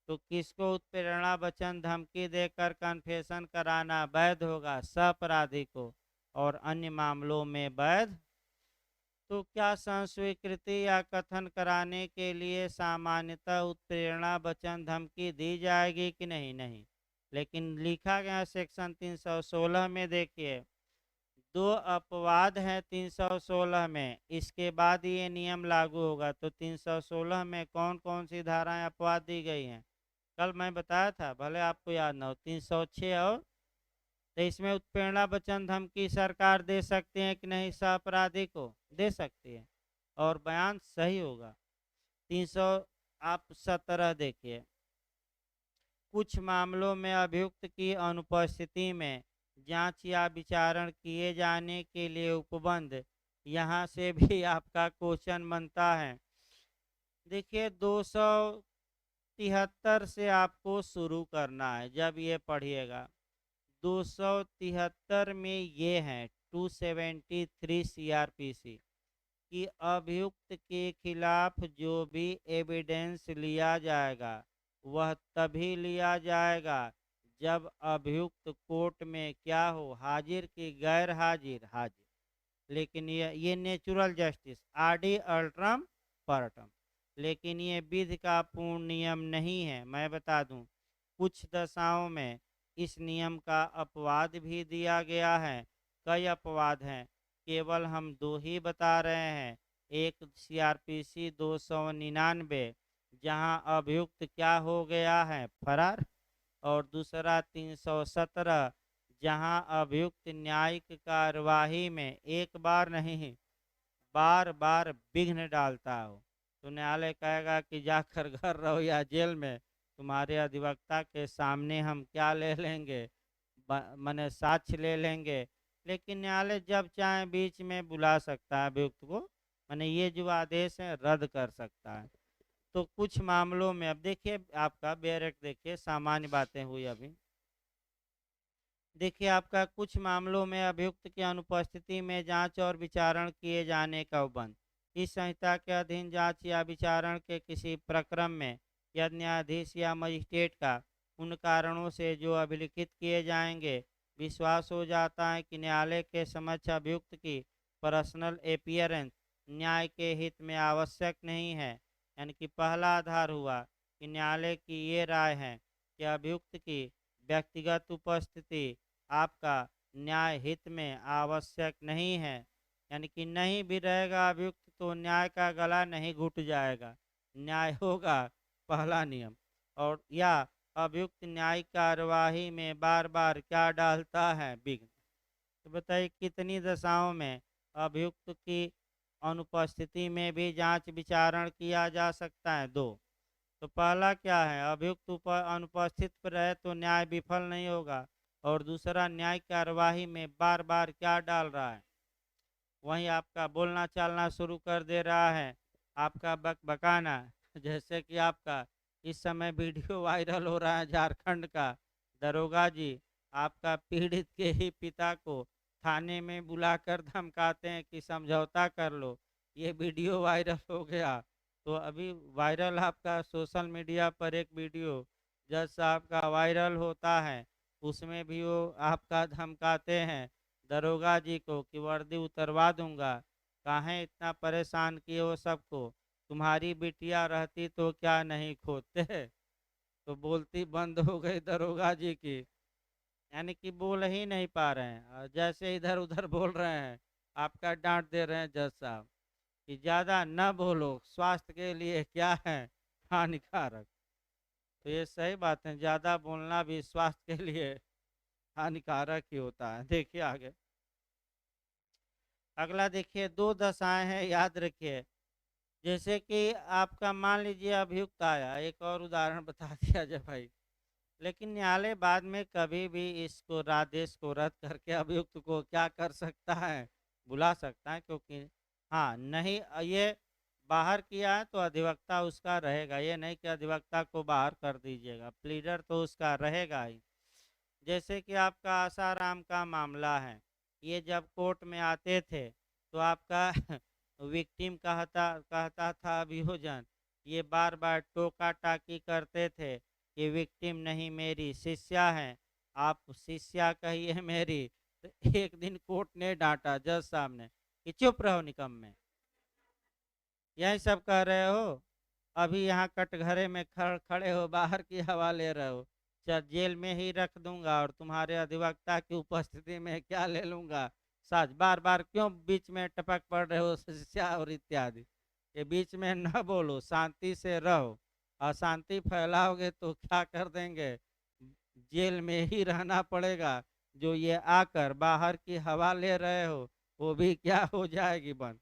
तो किसको उत्प्रेरणा वचन धमकी देकर कन्फेशन कराना वैध होगा? अपराधी को। और अन्य मामलों में वैध। तो क्या संस्वीकृति या कथन कराने के लिए सामान्यतः उत्प्रेरणा वचन धमकी दी जाएगी कि नहीं? नहीं। लेकिन लिखा गया सेक्शन 316 में, देखिए दो अपवाद हैं 316 में, इसके बाद ये नियम लागू होगा। तो 316 में कौन कौन सी धाराएं अपवाद दी गई हैं? कल मैं बताया था, भले आपको याद ना हो, 306 और। तो इसमें उत्प्रेरणा वचन धमकी सरकार दे सकते हैं कि नहीं? सह अपराधी को दे सकती है और बयान सही होगा। 300 आप 17 देखिए, कुछ मामलों में अभियुक्त की अनुपस्थिति में जांच या विचारण किए जाने के लिए उपबंध, यहाँ से भी आपका क्वेश्चन बनता है। देखिए 273 से आपको शुरू करना है जब ये पढ़िएगा। 273 में ये है 273 सीआरपीसी कि अभियुक्त के खिलाफ जो भी एविडेंस लिया जाएगा वह तभी लिया जाएगा जब अभियुक्त कोर्ट में क्या हो, हाजिर की गैर हाजिर, हाजिर। लेकिन ये नेचुरल जस्टिस, आरडी अल्ट्रम पर्टम, लेकिन ये विधि का पूर्ण नियम नहीं है। मैं बता दूं, कुछ दशाओं में इस नियम का अपवाद भी दिया गया है। कई अपवाद हैं, केवल हम दो ही बता रहे हैं। एक सीआरपीसी 299 जहां अभियुक्त क्या हो गया है, फरार, और दूसरा 317 जहां अभियुक्त न्यायिक कार्यवाही में एक बार नहीं बार बार विघ्न डालता हो, तो न्यायालय कहेगा कि जाकर घर रहो या जेल में, तुम्हारे अधिवक्ता के सामने हम क्या ले लेंगे, माने साक्ष्य ले लेंगे। लेकिन न्यायालय जब चाहे बीच में बुला सकता है अभियुक्त को, माने ये जो आदेश है रद्द कर सकता है। तो कुछ मामलों में, अब देखिए आपका बेरेक, देखिए सामान्य बातें हुई अभी। देखिए आपका कुछ मामलों में अभियुक्त की अनुपस्थिति में जांच और विचारण किए जाने का उपबंध। इस संहिता के अधीन जांच या विचारण के किसी प्रक्रम में यदि न्यायाधीश या मजिस्ट्रेट का उन कारणों से जो अभिलिखित किए जाएंगे विश्वास हो जाता है कि न्यायालय के समक्ष अभियुक्त की पर्सनल एपियरेंस न्याय के हित में आवश्यक नहीं है, यानी कि पहला आधार हुआ कि न्यायालय की ये राय है कि अभियुक्त की व्यक्तिगत उपस्थिति आपका न्याय हित में आवश्यक नहीं है, यानी कि नहीं भी रहेगा अभियुक्त तो न्याय का गला नहीं घुट जाएगा, न्याय होगा, पहला नियम। और या अभियुक्त न्यायिक कार्यवाही में बार बार क्या डालता है, विघ्न। तो बताइए कितनी दशाओं में अभियुक्त की अनुपस्थिति में भी जांच विचारण किया जा सकता है, दो। तो पहला क्या है, अभियुक्त अनुपस्थित रहे तो न्याय विफल नहीं होगा, और दूसरा न्यायिक कार्यवाही में बार बार क्या डाल रहा है, वहीं आपका बोलना चालना शुरू कर दे रहा है, आपका बकाना। जैसे कि आपका इस समय वीडियो वायरल हो रहा है झारखंड का, दरोगा जी आपका पीड़ित के ही पिता को थाने में बुलाकर धमकाते हैं कि समझौता कर लो, ये वीडियो वायरल हो गया। तो अभी वायरल आपका सोशल मीडिया पर एक वीडियो जज साहब का वायरल होता है, उसमें भी वो आपका धमकाते हैं दरोगा जी को कि वर्दी उतरवा दूंगा, काहे इतना परेशान किए हो सबको, तुम्हारी बिटिया रहती तो क्या नहीं खोते। तो बोलती बंद हो गई दरोगा जी की, यानी कि बोल ही नहीं पा रहे हैं, और जैसे इधर उधर बोल रहे हैं आपका डांट दे रहे हैं जज साहब कि ज़्यादा न बोलो, स्वास्थ्य के लिए क्या है, हानिकारक। तो ये सही बात है, ज़्यादा बोलना भी स्वास्थ्य के लिए हानिकारक ही होता है। देखिए आगे, अगला देखिए, दो दशाएं हैं, याद रखिए। जैसे कि आपका मान लीजिए अभियुक्त आया, एक और उदाहरण बता दिया जाए भाई, लेकिन न्यायालय बाद में कभी भी इसको आदेश को रद्द करके अभियुक्त को क्या कर सकता है, बुला सकता है, क्योंकि हाँ नहीं ये बाहर किया है तो अधिवक्ता उसका रहेगा, ये नहीं कि अधिवक्ता को बाहर कर दीजिएगा, प्लीडर तो उसका रहेगा ही। जैसे कि आपका आसाराम का मामला है, ये जब कोर्ट में आते थे तो आपका विक्टिम कहता कहता था अभियोजन, ये बार बार टोका टाकी करते थे कि विक्टिम नहीं मेरी शिष्या है, आप शिष्या कहिए मेरी। तो एक दिन कोर्ट ने डांटा जज साहब ने कि चुप रहो निकम्मे, यही सब कह रहे हो, अभी यहाँ कटघरे में खड़े हो, बाहर की हवा ले रहे हो, चल जेल में ही रख दूंगा और तुम्हारे अधिवक्ता की उपस्थिति में क्या ले लूंगा, सच, बार बार क्यों बीच में टपक पड़ रहे हो शिष्या और इत्यादि, ये बीच में न बोलो, शांति से रहो, अशांति फैलाओगे तो क्या कर देंगे, जेल में ही रहना पड़ेगा, जो ये आकर बाहर की हवा ले रहे हो वो भी क्या हो जाएगी बंद।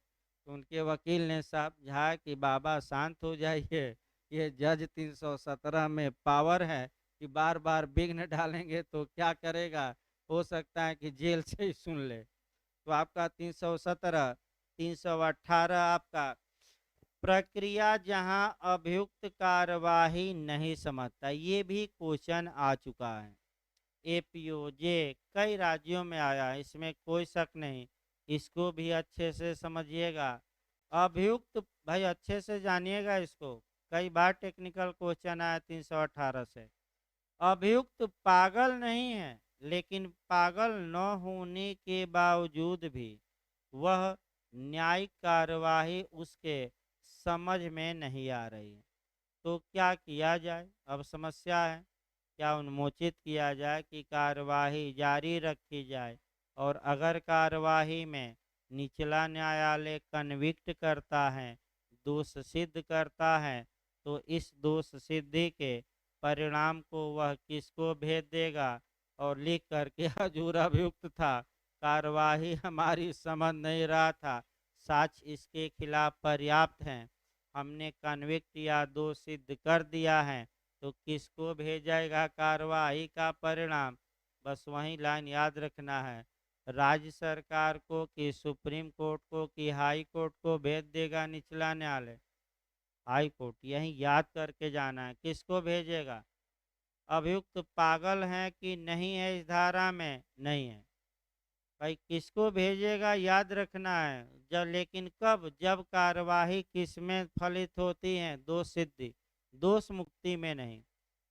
तो उनके वकील ने समझाया कि बाबा शांत हो जाइए, ये जज 317 में पावर है कि बार बार विघ्न डालेंगे तो क्या करेगा, हो सकता है कि जेल से ही सुन ले। तो आपका 317, 318 आपका प्रक्रिया जहां अभियुक्त कार्यवाही नहीं समझता, ये भी क्वेश्चन आ चुका है। एपीओजे कई राज्यों में आया है, इसमें कोई शक नहीं। इसको भी अच्छे से समझिएगा। अभियुक्त भाई अच्छे से जानिएगा इसको, कई बार टेक्निकल क्वेश्चन आया 318 से। अभियुक्त पागल नहीं है, लेकिन पागल न होने के बावजूद भी वह न्यायिक कार्यवाही उसके समझ में नहीं आ रही है। तो क्या किया जाए? अब समस्या है, क्या उन्मोचित किया जाए कि कार्यवाही जारी रखी जाए, और अगर कार्यवाही में निचला न्यायालय कन्विक्ट करता है, दोष सिद्ध करता है, तो इस दोष सिद्धि के परिणाम को वह किसको भेज देगा? और लिख करके हजूर अभियुक्त था, कार्यवाही हमारी समझ नहीं रहा था, साक्ष्य इसके खिलाफ पर्याप्त हैं, हमने कन्विक्ट या दोष सिद्ध कर दिया है, तो किसको भेजेगा कार्यवाही का परिणाम? बस वही लाइन याद रखना है, राज्य सरकार को कि सुप्रीम कोर्ट को कि हाई कोर्ट को भेज देगा निचला न्यायालय? हाई कोर्ट, यही याद करके जाना है। किसको भेजेगा? अभियुक्त पागल हैं कि नहीं है इस धारा में? नहीं है भाई, किसको भेजेगा याद रखना है। जब, लेकिन कब? जब कार्यवाही किस में फलित होती है? दोष सिद्धि, दोष मुक्ति में नहीं।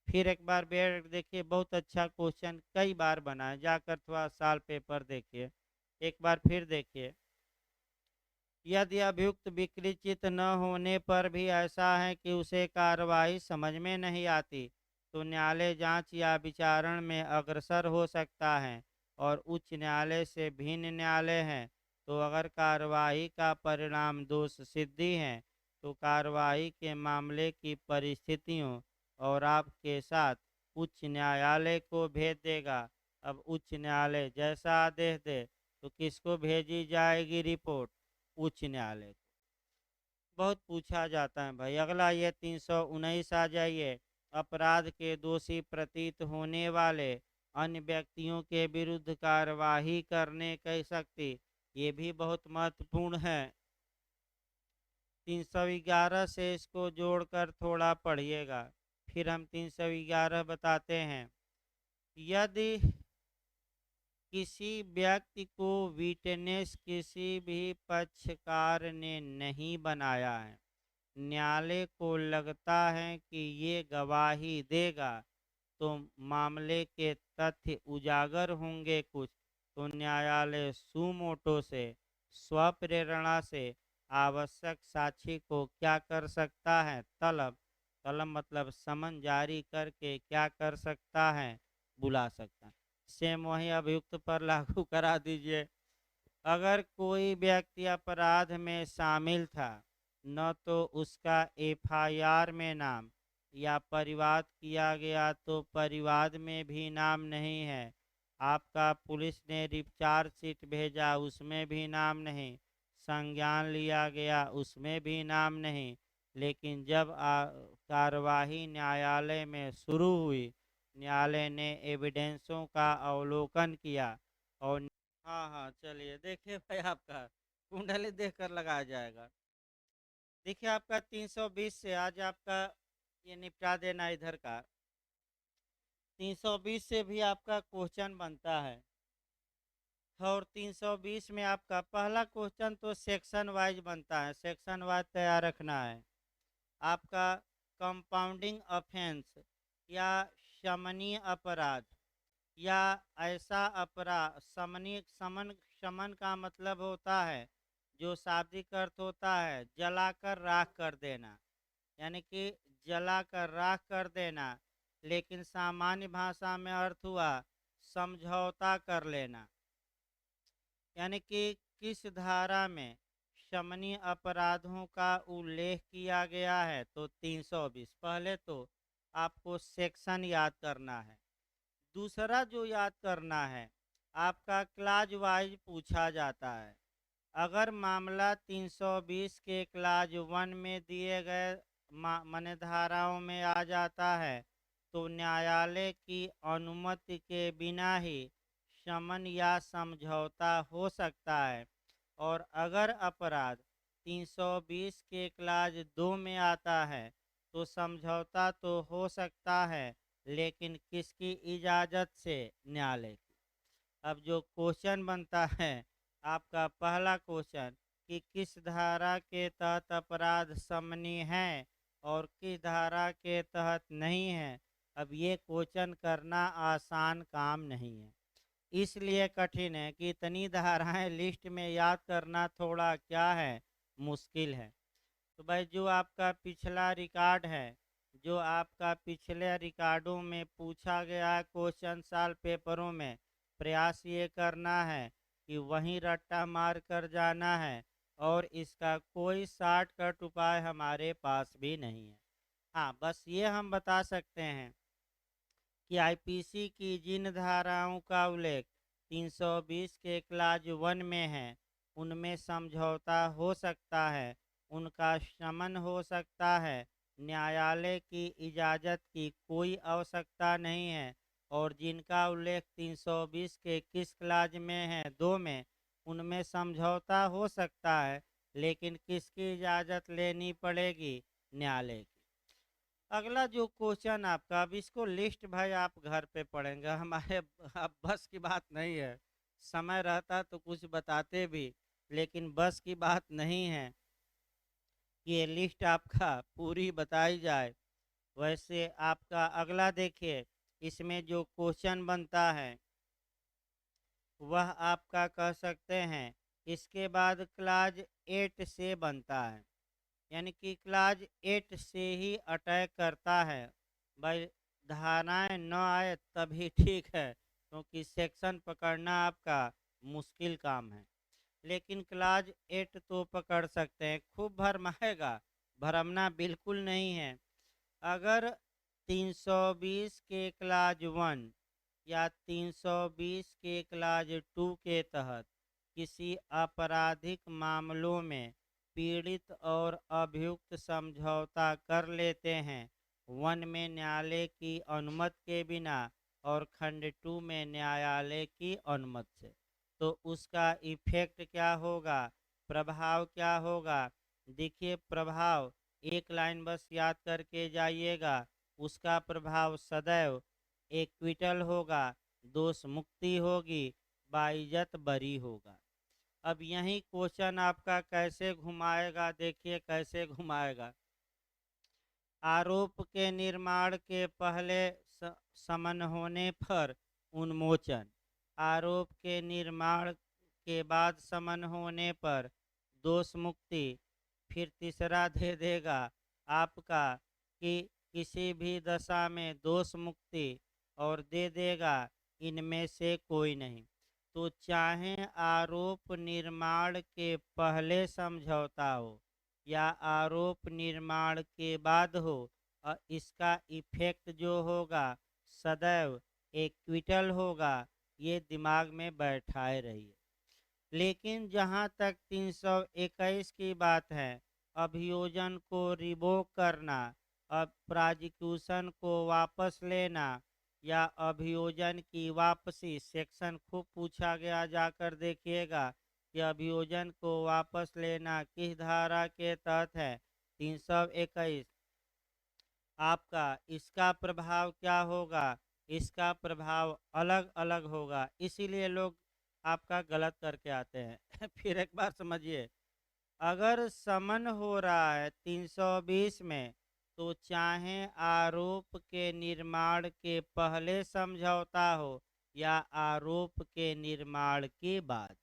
फिर एक बार बैठ देखिए, बहुत अच्छा क्वेश्चन कई बार बना है, जाकर थोड़ा साल पेपर देखिए, एक बार फिर देखिए। यदि अभियुक्त विकृत न होने पर भी ऐसा है कि उसे कार्यवाही समझ में नहीं आती, तो न्यायालय जांच या विचारण में अग्रसर हो सकता है, और उच्च न्यायालय से भिन्न न्यायालय है। तो अगर कार्यवाही का परिणाम दोष सिद्धि है, तो कार्यवाही के मामले की परिस्थितियों और आपके साथ उच्च न्यायालय को भेज देगा। अब उच्च न्यायालय जैसा आदेश दे, तो किसको भेजी जाएगी रिपोर्ट? उच्च न्यायालय को। बहुत पूछा जाता है भाई। अगला ये 319 आ जाइए, अपराध के दोषी प्रतीत होने वाले अन्य व्यक्तियों के विरुद्ध कार्यवाही करने की शक्ति, ये भी बहुत महत्वपूर्ण है। 311 से इसको जोड़कर थोड़ा पढ़िएगा, फिर हम 311 बताते हैं। यदि किसी व्यक्ति को विटनेस किसी भी पक्षकार ने नहीं बनाया है, न्यायालय को लगता है कि ये गवाही देगा तो मामले के तथ्य उजागर होंगे कुछ, तो न्यायालय सुमोटो से, स्वप्रेरणा से आवश्यक साक्षी को क्या कर सकता है? तलब। तलब मतलब समन जारी करके क्या कर सकता है? बुला सकता है। सेम वही अभियुक्त पर लागू करा दीजिए। अगर कोई व्यक्ति अपराध में शामिल था, न तो उसका एफआईआर में नाम, या परिवाद किया गया तो परिवाद में भी नाम नहीं है, आपका पुलिस ने चार्ज शीट भेजा उसमें भी नाम नहीं, संज्ञान लिया गया उसमें भी नाम नहीं, लेकिन जब कार्यवाही न्यायालय में शुरू हुई, न्यायालय ने एविडेंसों का अवलोकन किया, और हाँ हाँ चलिए देखिए भाई, आपका कुंडली देखकर लगाया जाएगा। देखिए आपका 320 से आज आपका ये निपटा देना इधर का। 320 से भी आपका क्वेश्चन बनता है, और 320 में आपका पहला क्वेश्चन तो सेक्शन वाइज बनता है, सेक्शन वाइज तैयार रखना है आपका। कंपाउंडिंग ऑफेंस या शमनीय अपराध, या ऐसा अपराध, समनी समन, शमन का मतलब होता है, जो शाब्दिक अर्थ होता है जलाकर राख कर देना, यानी कि जलाकर राख कर देना, लेकिन सामान्य भाषा में अर्थ हुआ समझौता कर लेना। यानी कि किस धारा में शमनीय अपराधों का उल्लेख किया गया है? तो 320। पहले तो आपको सेक्शन याद करना है। दूसरा जो याद करना है, आपका क्लाज वाइज पूछा जाता है। अगर मामला 320 के क्लाज 1 में दिए गए मान्य धाराओं में आ जाता है, तो न्यायालय की अनुमति के बिना ही शमन या समझौता हो सकता है। और अगर अपराध 320 के क्लाज 2 में आता है, तो समझौता तो हो सकता है, लेकिन किसकी इजाज़त से? न्यायालय की। अब जो क्वेश्चन बनता है आपका पहला क्वेश्चन कि किस धारा के तहत अपराध समनीय है और किस धारा के तहत नहीं है। अब ये क्वेश्चन करना आसान काम नहीं है, इसलिए कठिन है कि इतनी धाराएं लिस्ट में याद करना थोड़ा क्या है, मुश्किल है। तो भाई जो आपका पिछला रिकॉर्ड है, जो आपका पिछले रिकॉर्डों में पूछा गया है क्वेश्चन साल पेपरों में, प्रयास ये करना है कि वहीं रट्टा मार कर जाना है और इसका कोई शॉर्टकट उपाय हमारे पास भी नहीं है। हाँ, बस ये हम बता सकते हैं कि आईपीसी की जिन धाराओं का उल्लेख 320 के क्लाज 1 में है, उनमें समझौता हो सकता है, उनका शमन हो सकता है, न्यायालय की इजाज़त की कोई आवश्यकता नहीं है। और जिनका उल्लेख 320 के किस क्लाज में है, 2 में, उनमें समझौता हो सकता है, लेकिन किसकी इजाज़त लेनी पड़ेगी? न्यायालय की। अगला जो क्वेश्चन आपका, अब इसको लिस्ट भाई आप घर पे पढ़ेंगे, हमारे अब बस की बात नहीं है। समय रहता तो कुछ बताते भी, लेकिन बस की बात नहीं है कि ये लिस्ट आपका पूरी बताई जाए। वैसे आपका अगला देखिए, इसमें जो क्वेश्चन बनता है वह आपका कह सकते हैं इसके बाद क्लाज 8 से बनता है, यानी कि क्लाज 8 से ही अटैक करता है। भाई धाराएं न आए तभी ठीक है, क्योंकि सेक्शन पकड़ना आपका मुश्किल काम है। लेकिन क्लाज 8 तो पकड़ सकते हैं, खूब भरमाएगा, भरमना बिल्कुल नहीं है। अगर 320 के क्लाज 1 या 320 के क्लाज 2 के तहत किसी आपराधिक मामलों में पीड़ित और अभियुक्त समझौता कर लेते हैं, 1 में न्यायालय की अनुमति के बिना और खंड 2 में न्यायालय की अनुमति से, तो उसका इफेक्ट क्या होगा, प्रभाव क्या होगा? देखिए प्रभाव, एक लाइन बस याद करके जाइएगा, उसका प्रभाव सदैव एक्विटल होगा, दोष मुक्ति होगी, बाइज्जत बरी होगा। अब यही क्वेश्चन आपका कैसे घुमाएगा, देखिए कैसे घुमाएगा। आरोप के निर्माण के पहले समन होने पर उन्मोचन, आरोप के निर्माण के बाद समन होने पर दोष मुक्ति, फिर तीसरा दे देगा आपका कि किसी भी दशा में दोष मुक्ति, और दे देगा इनमें से कोई नहीं। तो चाहे आरोप निर्माण के पहले समझौता हो या आरोप निर्माण के बाद हो, इसका इफेक्ट जो होगा सदैव एक्विटल होगा, ये दिमाग में बैठाए रहिए। लेकिन जहाँ तक 321 की बात है, अभियोजन को रिवोक करना, अब प्रोसिक्यूशन को वापस लेना या अभियोजन की वापसी, सेक्शन खूब पूछा गया, जाकर देखिएगा कि अभियोजन को वापस लेना किस धारा के तहत है, 321। आपका इसका प्रभाव क्या होगा, इसका प्रभाव अलग अलग होगा, इसीलिए लोग आपका गलत करके आते हैं। फिर एक बार समझिए, अगर समन हो रहा है 320 में, तो चाहे आरोप के निर्माण के पहले समझौता हो या आरोप के निर्माण के बाद,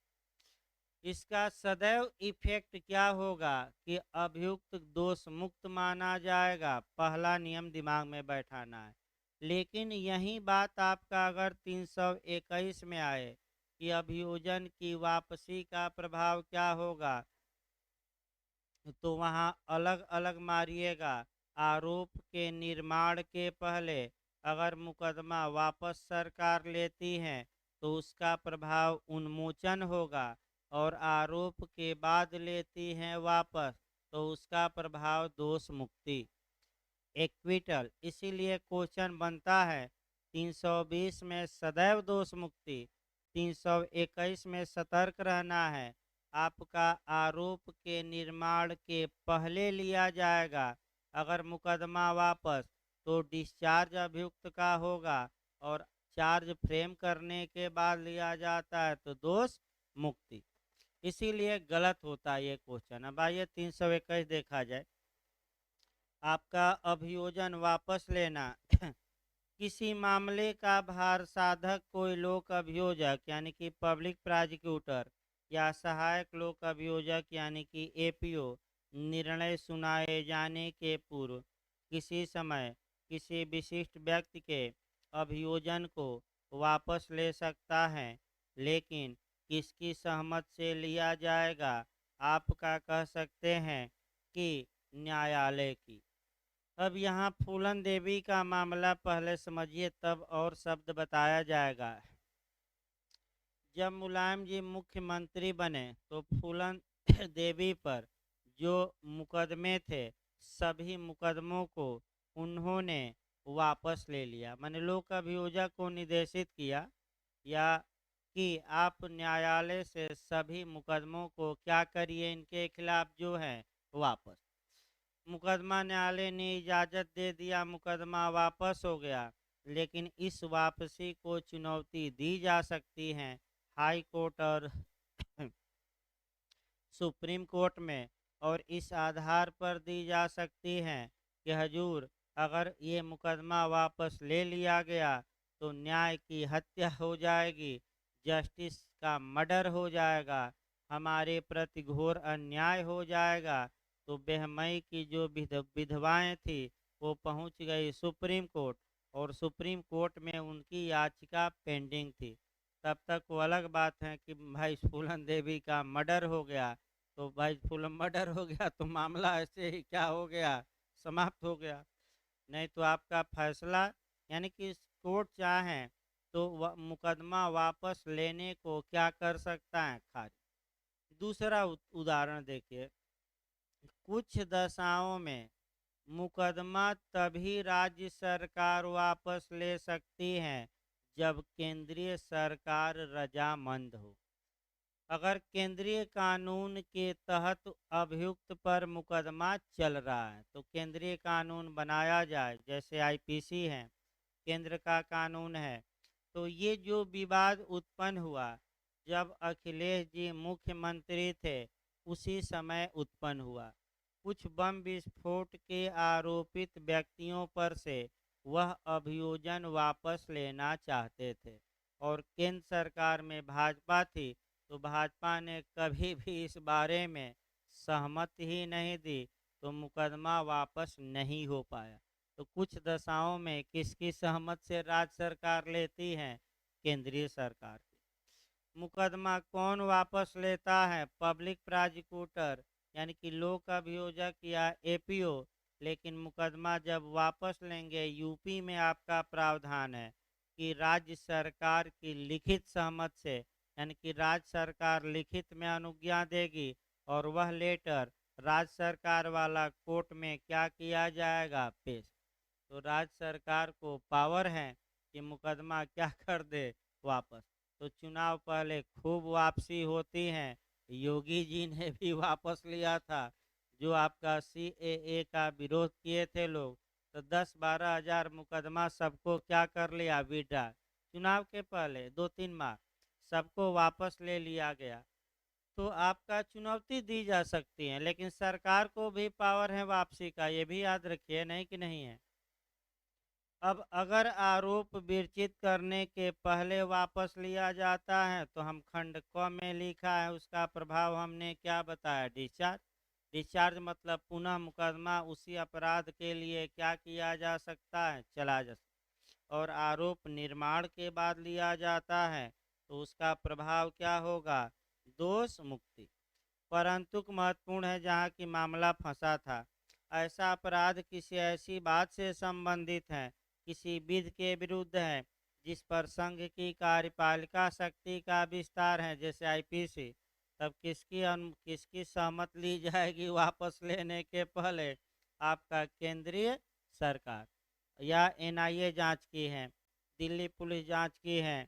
इसका सदैव इफेक्ट क्या होगा कि अभियुक्त दोष मुक्त माना जाएगा। पहला नियम दिमाग में बैठाना है। लेकिन यही बात आपका अगर 321 में आए कि अभियोजन की वापसी का प्रभाव क्या होगा, तो वहाँ अलग अलग मारिएगा। आरोप के निर्माण के पहले अगर मुकदमा वापस सरकार लेती है, तो उसका प्रभाव उन्मोचन होगा, और आरोप के बाद लेती हैं वापस, तो उसका प्रभाव दोष मुक्ति, एक्विटल। इसीलिए क्वेश्चन बनता है 320 में सदैव दोष मुक्ति, 321 में सतर्क रहना है। आपका आरोप के निर्माण के पहले लिया जाएगा, अगर मुकदमा वापस, तो डिस्चार्ज अभियुक्त का होगा, और चार्ज फ्रेम करने के बाद लिया जाता है तो दोष मुक्ति। इसीलिए गलत होता है ये क्वेश्चन। अब आइए 321 देखा जाए। आपका अभियोजन वापस लेना किसी मामले का भार साधक कोई लोक अभियोजक यानी कि पब्लिक प्रोसिक्यूटर या सहायक लोक अभियोजक यानी कि एपीओ निर्णय सुनाए जाने के पूर्व किसी समय किसी विशिष्ट व्यक्ति के अभियोजन को वापस ले सकता है, लेकिन किसकी सहमत से लिया जाएगा? आपका कह सकते हैं कि न्यायालय की। अब यहाँ फूलन देवी का मामला पहले समझिए, तब और शब्द बताया जाएगा। जब मुलायम जी मुख्यमंत्री बने तो फूलन देवी पर जो मुकदमे थे, सभी मुकदमों को उन्होंने वापस ले लिया। मैंने लोक अभियोजक को निर्देशित किया या कि आप न्यायालय से सभी मुकदमों को क्या करिए, इनके खिलाफ जो है वापस। मुकदमा न्यायालय ने इजाज़त दे दिया, मुकदमा वापस हो गया, लेकिन इस वापसी को चुनौती दी जा सकती है हाई कोर्ट और सुप्रीम कोर्ट में, और इस आधार पर दी जा सकती है कि हजूर, अगर ये मुकदमा वापस ले लिया गया तो न्याय की हत्या हो जाएगी, जस्टिस का मर्डर हो जाएगा, हमारे प्रति घोर अन्याय हो जाएगा। तो बेहमई की जो विधवाएं थी वो पहुंच गई सुप्रीम कोर्ट, और सुप्रीम कोर्ट में उनकी याचिका पेंडिंग थी। तब तक वो अलग बात है कि भाई फूलन देवी का मर्डर हो गया, तो भाई फुल मर्डर हो गया तो मामला ऐसे ही क्या हो गया, समाप्त हो गया। नहीं तो आपका फैसला यानी कि कोर्ट चाहे तो मुकदमा वापस लेने को क्या कर सकता है, खारिज। दूसरा उदाहरण देखिए, कुछ दशाओं में मुकदमा तभी राज्य सरकार वापस ले सकती है जब केंद्रीय सरकार रजामंद हो। अगर केंद्रीय कानून के तहत अभियुक्त पर मुकदमा चल रहा है तो केंद्रीय कानून बनाया जाए, जैसे आईपीसी है, केंद्र का कानून है। तो ये जो विवाद उत्पन्न हुआ जब अखिलेश जी मुख्यमंत्री थे, उसी समय उत्पन्न हुआ। कुछ बम विस्फोट के आरोपित व्यक्तियों पर से वह अभियोजन वापस लेना चाहते थे, और केंद्र सरकार में भाजपा थी, तो भाजपा ने कभी भी इस बारे में सहमति ही नहीं दी, तो मुकदमा वापस नहीं हो पाया। तो कुछ दशाओं में किसकी सहमत से राज्य सरकार लेती है? केंद्रीय सरकार की। मुकदमा कौन वापस लेता है? पब्लिक प्रोसिक्यूटर यानी कि लोक अभियोजक या एपीओ। लेकिन मुकदमा जब वापस लेंगे, यूपी में आपका प्रावधान है कि राज्य सरकार की लिखित सहमत से, यानी कि राज्य सरकार लिखित में अनुज्ञा देगी, और वह लेटर राज्य सरकार वाला कोर्ट में क्या किया जाएगा, पेश। तो राज्य सरकार को पावर है कि मुकदमा क्या कर दे, वापस। तो चुनाव पहले खूब वापसी होती है, योगी जी ने भी वापस लिया था। जो आपका सीएए का विरोध किए थे लोग, तो 10-12 हजार मुकदमा सबको क्या कर लिया, विड्रा। चुनाव के पहले 2-3 माह सबको वापस ले लिया गया। तो आपका चुनौती दी जा सकती है, लेकिन सरकार को भी पावर है वापसी का, ये भी याद रखिए, नहीं कि नहीं है। अब अगर आरोप विरचित करने के पहले वापस लिया जाता है तो हम खंड क में लिखा है, उसका प्रभाव हमने क्या बताया, डिस्चार्ज। डिस्चार्ज मतलब पुनः मुकदमा उसी अपराध के लिए क्या किया जा सकता है, चला जा सकता। और आरोप निर्माण के बाद लिया जाता है तो उसका प्रभाव क्या होगा, दोष मुक्ति। परंतु महत्वपूर्ण है जहाँ की मामला फंसा था, ऐसा अपराध किसी ऐसी बात से संबंधित है, किसी विधि के विरुद्ध है, जिस पर संघ की कार्यपालिका शक्ति का विस्तार है, जैसे आईपीसी। तब किसकी सहमत ली जाएगी वापस लेने के पहले? आपका केंद्रीय सरकार। या एनआईए जांच की है, दिल्ली पुलिस जांच की है,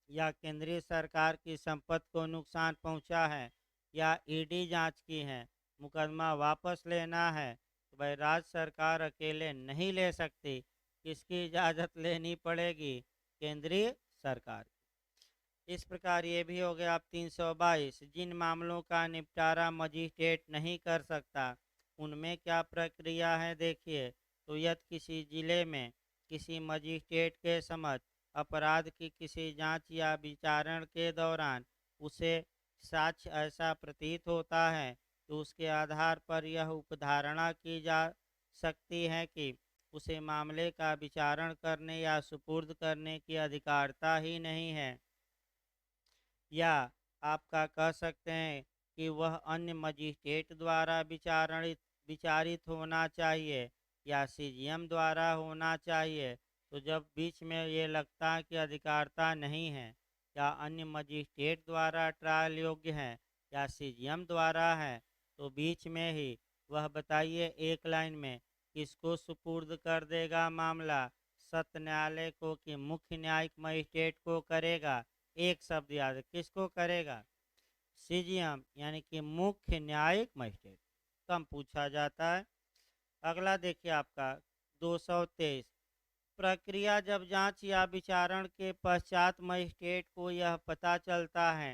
या केंद्रीय सरकार की संपत्ति को नुकसान पहुंचा है, या ईडी जांच की है, मुकदमा वापस लेना है, तो तो भाई राज्य सरकार अकेले नहीं ले सकती, किसकी इजाज़त लेनी पड़ेगी? केंद्रीय सरकार। इस प्रकार ये भी हो गया। अब 322, जिन मामलों का निपटारा मजिस्ट्रेट नहीं कर सकता उनमें क्या प्रक्रिया है देखिए। तो यदि किसी जिले में किसी मजिस्ट्रेट के समक्ष अपराध की किसी जांच या विचारण के दौरान उसे साक्ष्य ऐसा प्रतीत होता है तो उसके आधार पर यह उपधारणा की जा सकती है कि उसे मामले का विचारण करने या सुपुर्द करने की अधिकारता ही नहीं है, या आपका कह सकते हैं कि वह अन्य मजिस्ट्रेट द्वारा विचारित होना चाहिए या सीजीएम द्वारा होना चाहिए। तो जब बीच में ये लगता है कि अधिकारता नहीं है, या अन्य मजिस्ट्रेट द्वारा ट्रायल योग्य है या सीजीएम द्वारा है, तो बीच में ही वह बताइए एक लाइन में किसको सुपुर्द कर देगा मामला? सत्र न्यायालय को कि मुख्य न्यायिक मजिस्ट्रेट को करेगा? एक शब्द याद है, किसको करेगा? सीजीएम यानी कि मुख्य न्यायिक मजिस्ट्रेट। कम पूछा जाता है। अगला देखिए आपका 223, प्रक्रिया जब जांच या विचारण के पश्चात मजिस्ट्रेट को यह पता चलता है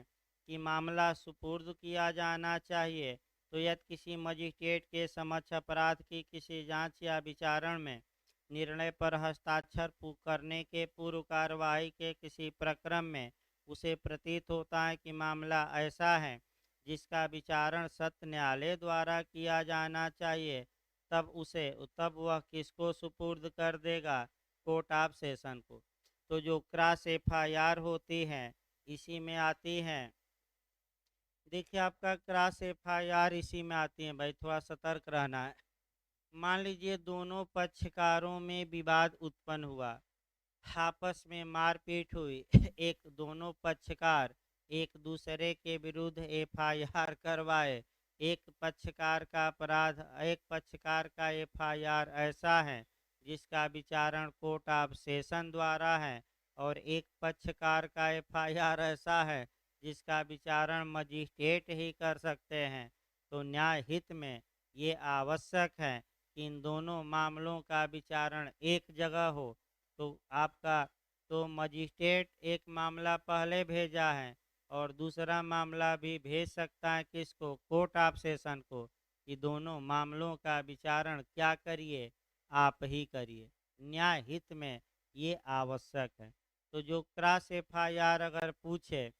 कि मामला सुपुर्द किया जाना चाहिए, तो यदि किसी मजिस्ट्रेट के समक्ष अपराध की किसी जांच या विचारण में निर्णय पर हस्ताक्षर करने के पूर्व कार्यवाही के किसी प्रक्रम में उसे प्रतीत होता है कि मामला ऐसा है जिसका विचारण सत्र न्यायालय द्वारा किया जाना चाहिए, तब वह किसको सुपुर्द कर देगा? कोर्ट ऑफ सेशन को। तो जो क्रॉस एफआईआर होती है इसी में आती है। देखिए आपका क्रॉस एफआईआर इसी में आती है भाई, थोड़ा सतर्क रहना है। मान लीजिए दोनों पक्षकारों में विवाद उत्पन्न हुआ, आपस में मारपीट हुई एक दोनों पक्षकार एक दूसरे के विरुद्ध एफआईआर करवाए। एक पक्षकार का एफआईआर ऐसा है जिसका विचारण कोर्ट ऑफ सेशन द्वारा है, और एक पक्षकार का एफआईआर ऐसा है जिसका विचारण मजिस्ट्रेट ही कर सकते हैं। तो न्याय हित में ये आवश्यक है कि इन दोनों मामलों का विचारण एक जगह हो। तो आपका तो मजिस्ट्रेट एक मामला पहले भेजा है और दूसरा मामला भी भेज सकता है किसको? कोर्ट ऑफ सेशन को, कि दोनों मामलों का विचारण क्या करिए? आप ही करिए। न्याय हित में ये आवश्यक है। तो जो क्रॉस एफआईआर अगर पूछे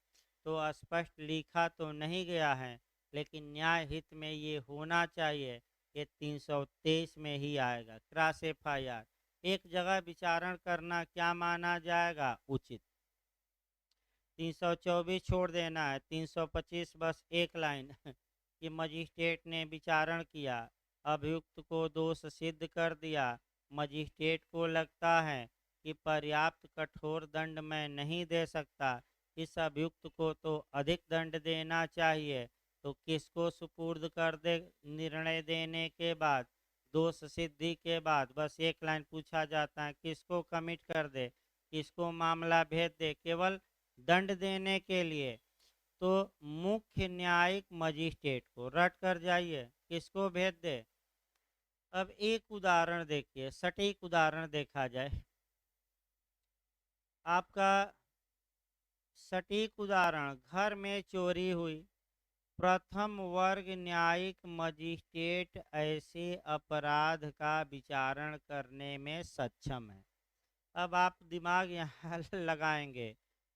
तो स्पष्ट लिखा तो नहीं गया है, लेकिन न्याय हित में ये होना चाहिए। ये 323 में ही आएगा क्रॉस एफआईआर। एक जगह विचारण करना क्या माना जाएगा? उचित। 324 छोड़ देना है। 325 बस एक लाइन कि मजिस्ट्रेट ने विचारण किया, अभियुक्त को दोष सिद्ध कर दिया, मजिस्ट्रेट को लगता है कि पर्याप्त कठोर दंड मैं नहीं दे सकता, इस अभियुक्त को तो अधिक दंड देना चाहिए, तो किसको सुपुर्द कर दे? निर्णय देने के बाद, दोष सिद्धि के बाद बस एक लाइन पूछा जाता है, किसको कमिट कर दे, किसको मामला भेज दे? केवल दंड देने के लिए तो मुख्य न्यायिक मजिस्ट्रेट को। रट कर जाइए, किसको भेज दे? अब एक उदाहरण देखिए, सटीक उदाहरण देखा जाए। आपका सटीक उदाहरण, घर में चोरी हुई, प्रथम वर्ग न्यायिक मजिस्ट्रेट ऐसे अपराध का विचारण करने में सक्षम है। अब आप दिमाग यहाँ लगाएंगे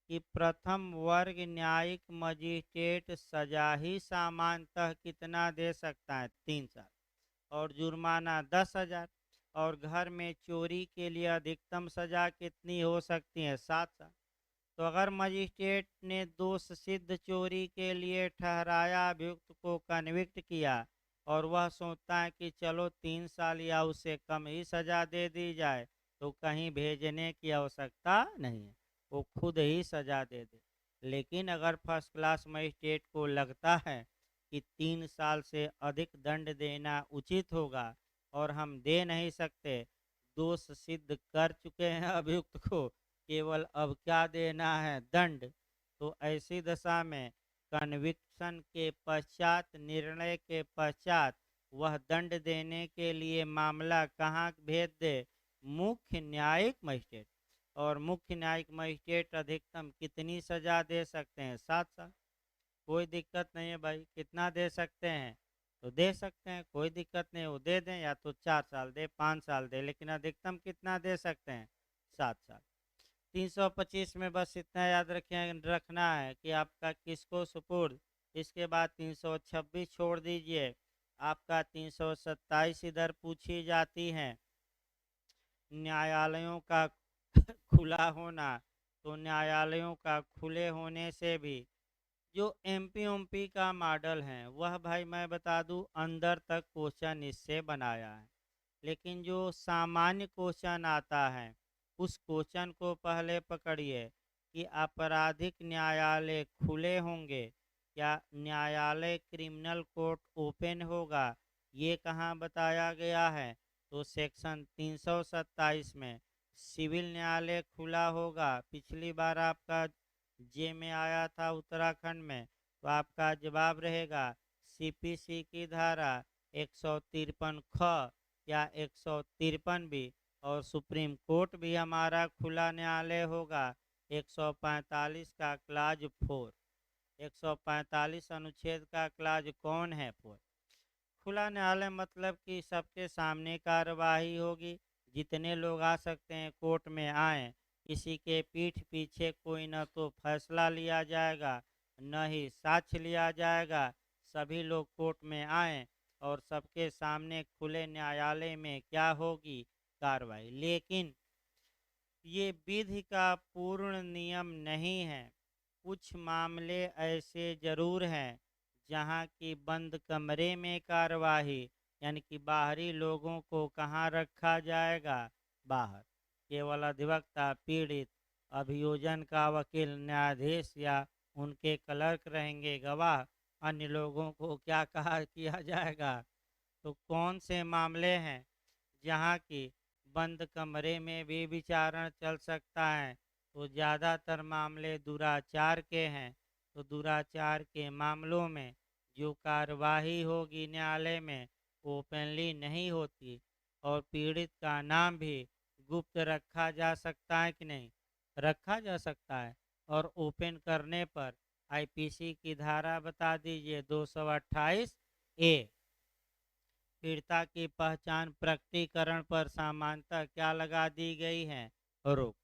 कि प्रथम वर्ग न्यायिक मजिस्ट्रेट सजा ही सामान्यतः कितना दे सकता है? 3 साल, और जुर्माना 10,000, और घर में चोरी के लिए अधिकतम सजा कितनी हो सकती है? 7 साल। तो अगर मजिस्ट्रेट ने दोष सिद्ध चोरी के लिए ठहराया, अभियुक्त को कन्विक्ट किया, और वह सोचता है कि चलो 3 साल या उससे कम ही सजा दे दी जाए, तो कहीं भेजने की आवश्यकता नहीं है, वो खुद ही सजा दे दे। लेकिन अगर फर्स्ट क्लास मजिस्ट्रेट को लगता है कि 3 साल से अधिक दंड देना उचित होगा और हम दे नहीं सकते, दोष सिद्ध कर चुके हैं अभियुक्त को, केवल अब क्या देना है? दंड। तो ऐसी दशा में कन्विक्शन के पश्चात, निर्णय के पश्चात वह दंड देने के लिए मामला कहाँ भेज दे? मुख्य न्यायिक मजिस्ट्रेट। और मुख्य न्यायिक मजिस्ट्रेट अधिकतम कितनी सजा दे सकते हैं? 7 साल। कोई दिक्कत नहीं है भाई, कितना दे सकते हैं तो दे सकते हैं, कोई दिक्कत नहीं, वो दे दें, या तो 4 साल दे, 5 साल दे, लेकिन अधिकतम कितना दे सकते हैं? 7 साल। 325 में बस इतना याद रखना है कि आपका किसको सुपुर्द। इसके बाद 326 छोड़ दीजिए, आपका 327 इधर पूछी जाती है न्यायालयों का खुला होना। तो न्यायालयों का खुले होने से भी जो एमपी का मॉडल है वह भाई मैं बता दूं अंदर तक क्वेश्चन इससे बनाया है, लेकिन जो सामान्य क्वेश्चन आता है उस क्वेश्चन को पहले पकड़िए कि आपराधिक न्यायालय खुले होंगे या न्यायालय क्रिमिनल कोर्ट ओपन होगा, ये कहाँ बताया गया है? तो सेक्शन 327 में। सिविल न्यायालय खुला होगा, पिछली बार आपका जे में आया था उत्तराखंड में, तो आपका जवाब रहेगा सीपीसी की धारा 153 ख या 153 भी। और सुप्रीम कोर्ट भी हमारा खुला न्यायालय होगा, 145 का क्लाज 4, 145 अनुच्छेद का क्लाज कौन है? 4। खुला न्यायालय मतलब कि सबके सामने कार्यवाही होगी, जितने लोग आ सकते हैं कोर्ट में आए, किसी के पीठ पीछे कोई न तो फैसला लिया जाएगा न ही साक्ष्य लिया जाएगा, सभी लोग कोर्ट में आए और सबके सामने खुले न्यायालय में क्या होगी? कार्रवाई। लेकिन ये विधि का पूर्ण नियम नहीं है, कुछ मामले ऐसे जरूर हैं जहाँ की बंद कमरे में कार्यवाही, यानी कि बाहरी लोगों को कहाँ रखा जाएगा? बाहर। केवल अधिवक्ता, पीड़ित, अभियोजन का वकील, न्यायाधीश या उनके क्लर्क रहेंगे गवाह, अन्य लोगों को क्या कहा किया जाएगा? तो कौन से मामले हैं जहाँ की बंद कमरे में भी विचारण चल सकता है? तो ज़्यादातर मामले दुराचार के हैं। तो दुराचार के मामलों में जो कार्यवाही होगी न्यायालय में ओपनली नहीं होती, और पीड़ित का नाम भी गुप्त रखा जा सकता है कि नहीं? रखा जा सकता है। और ओपन करने पर आईपीसी की धारा बता दीजिए 228 ए। पीड़िता की पहचान प्रकटीकरण पर सामान्यतः क्या लगा दी गई है? रोक।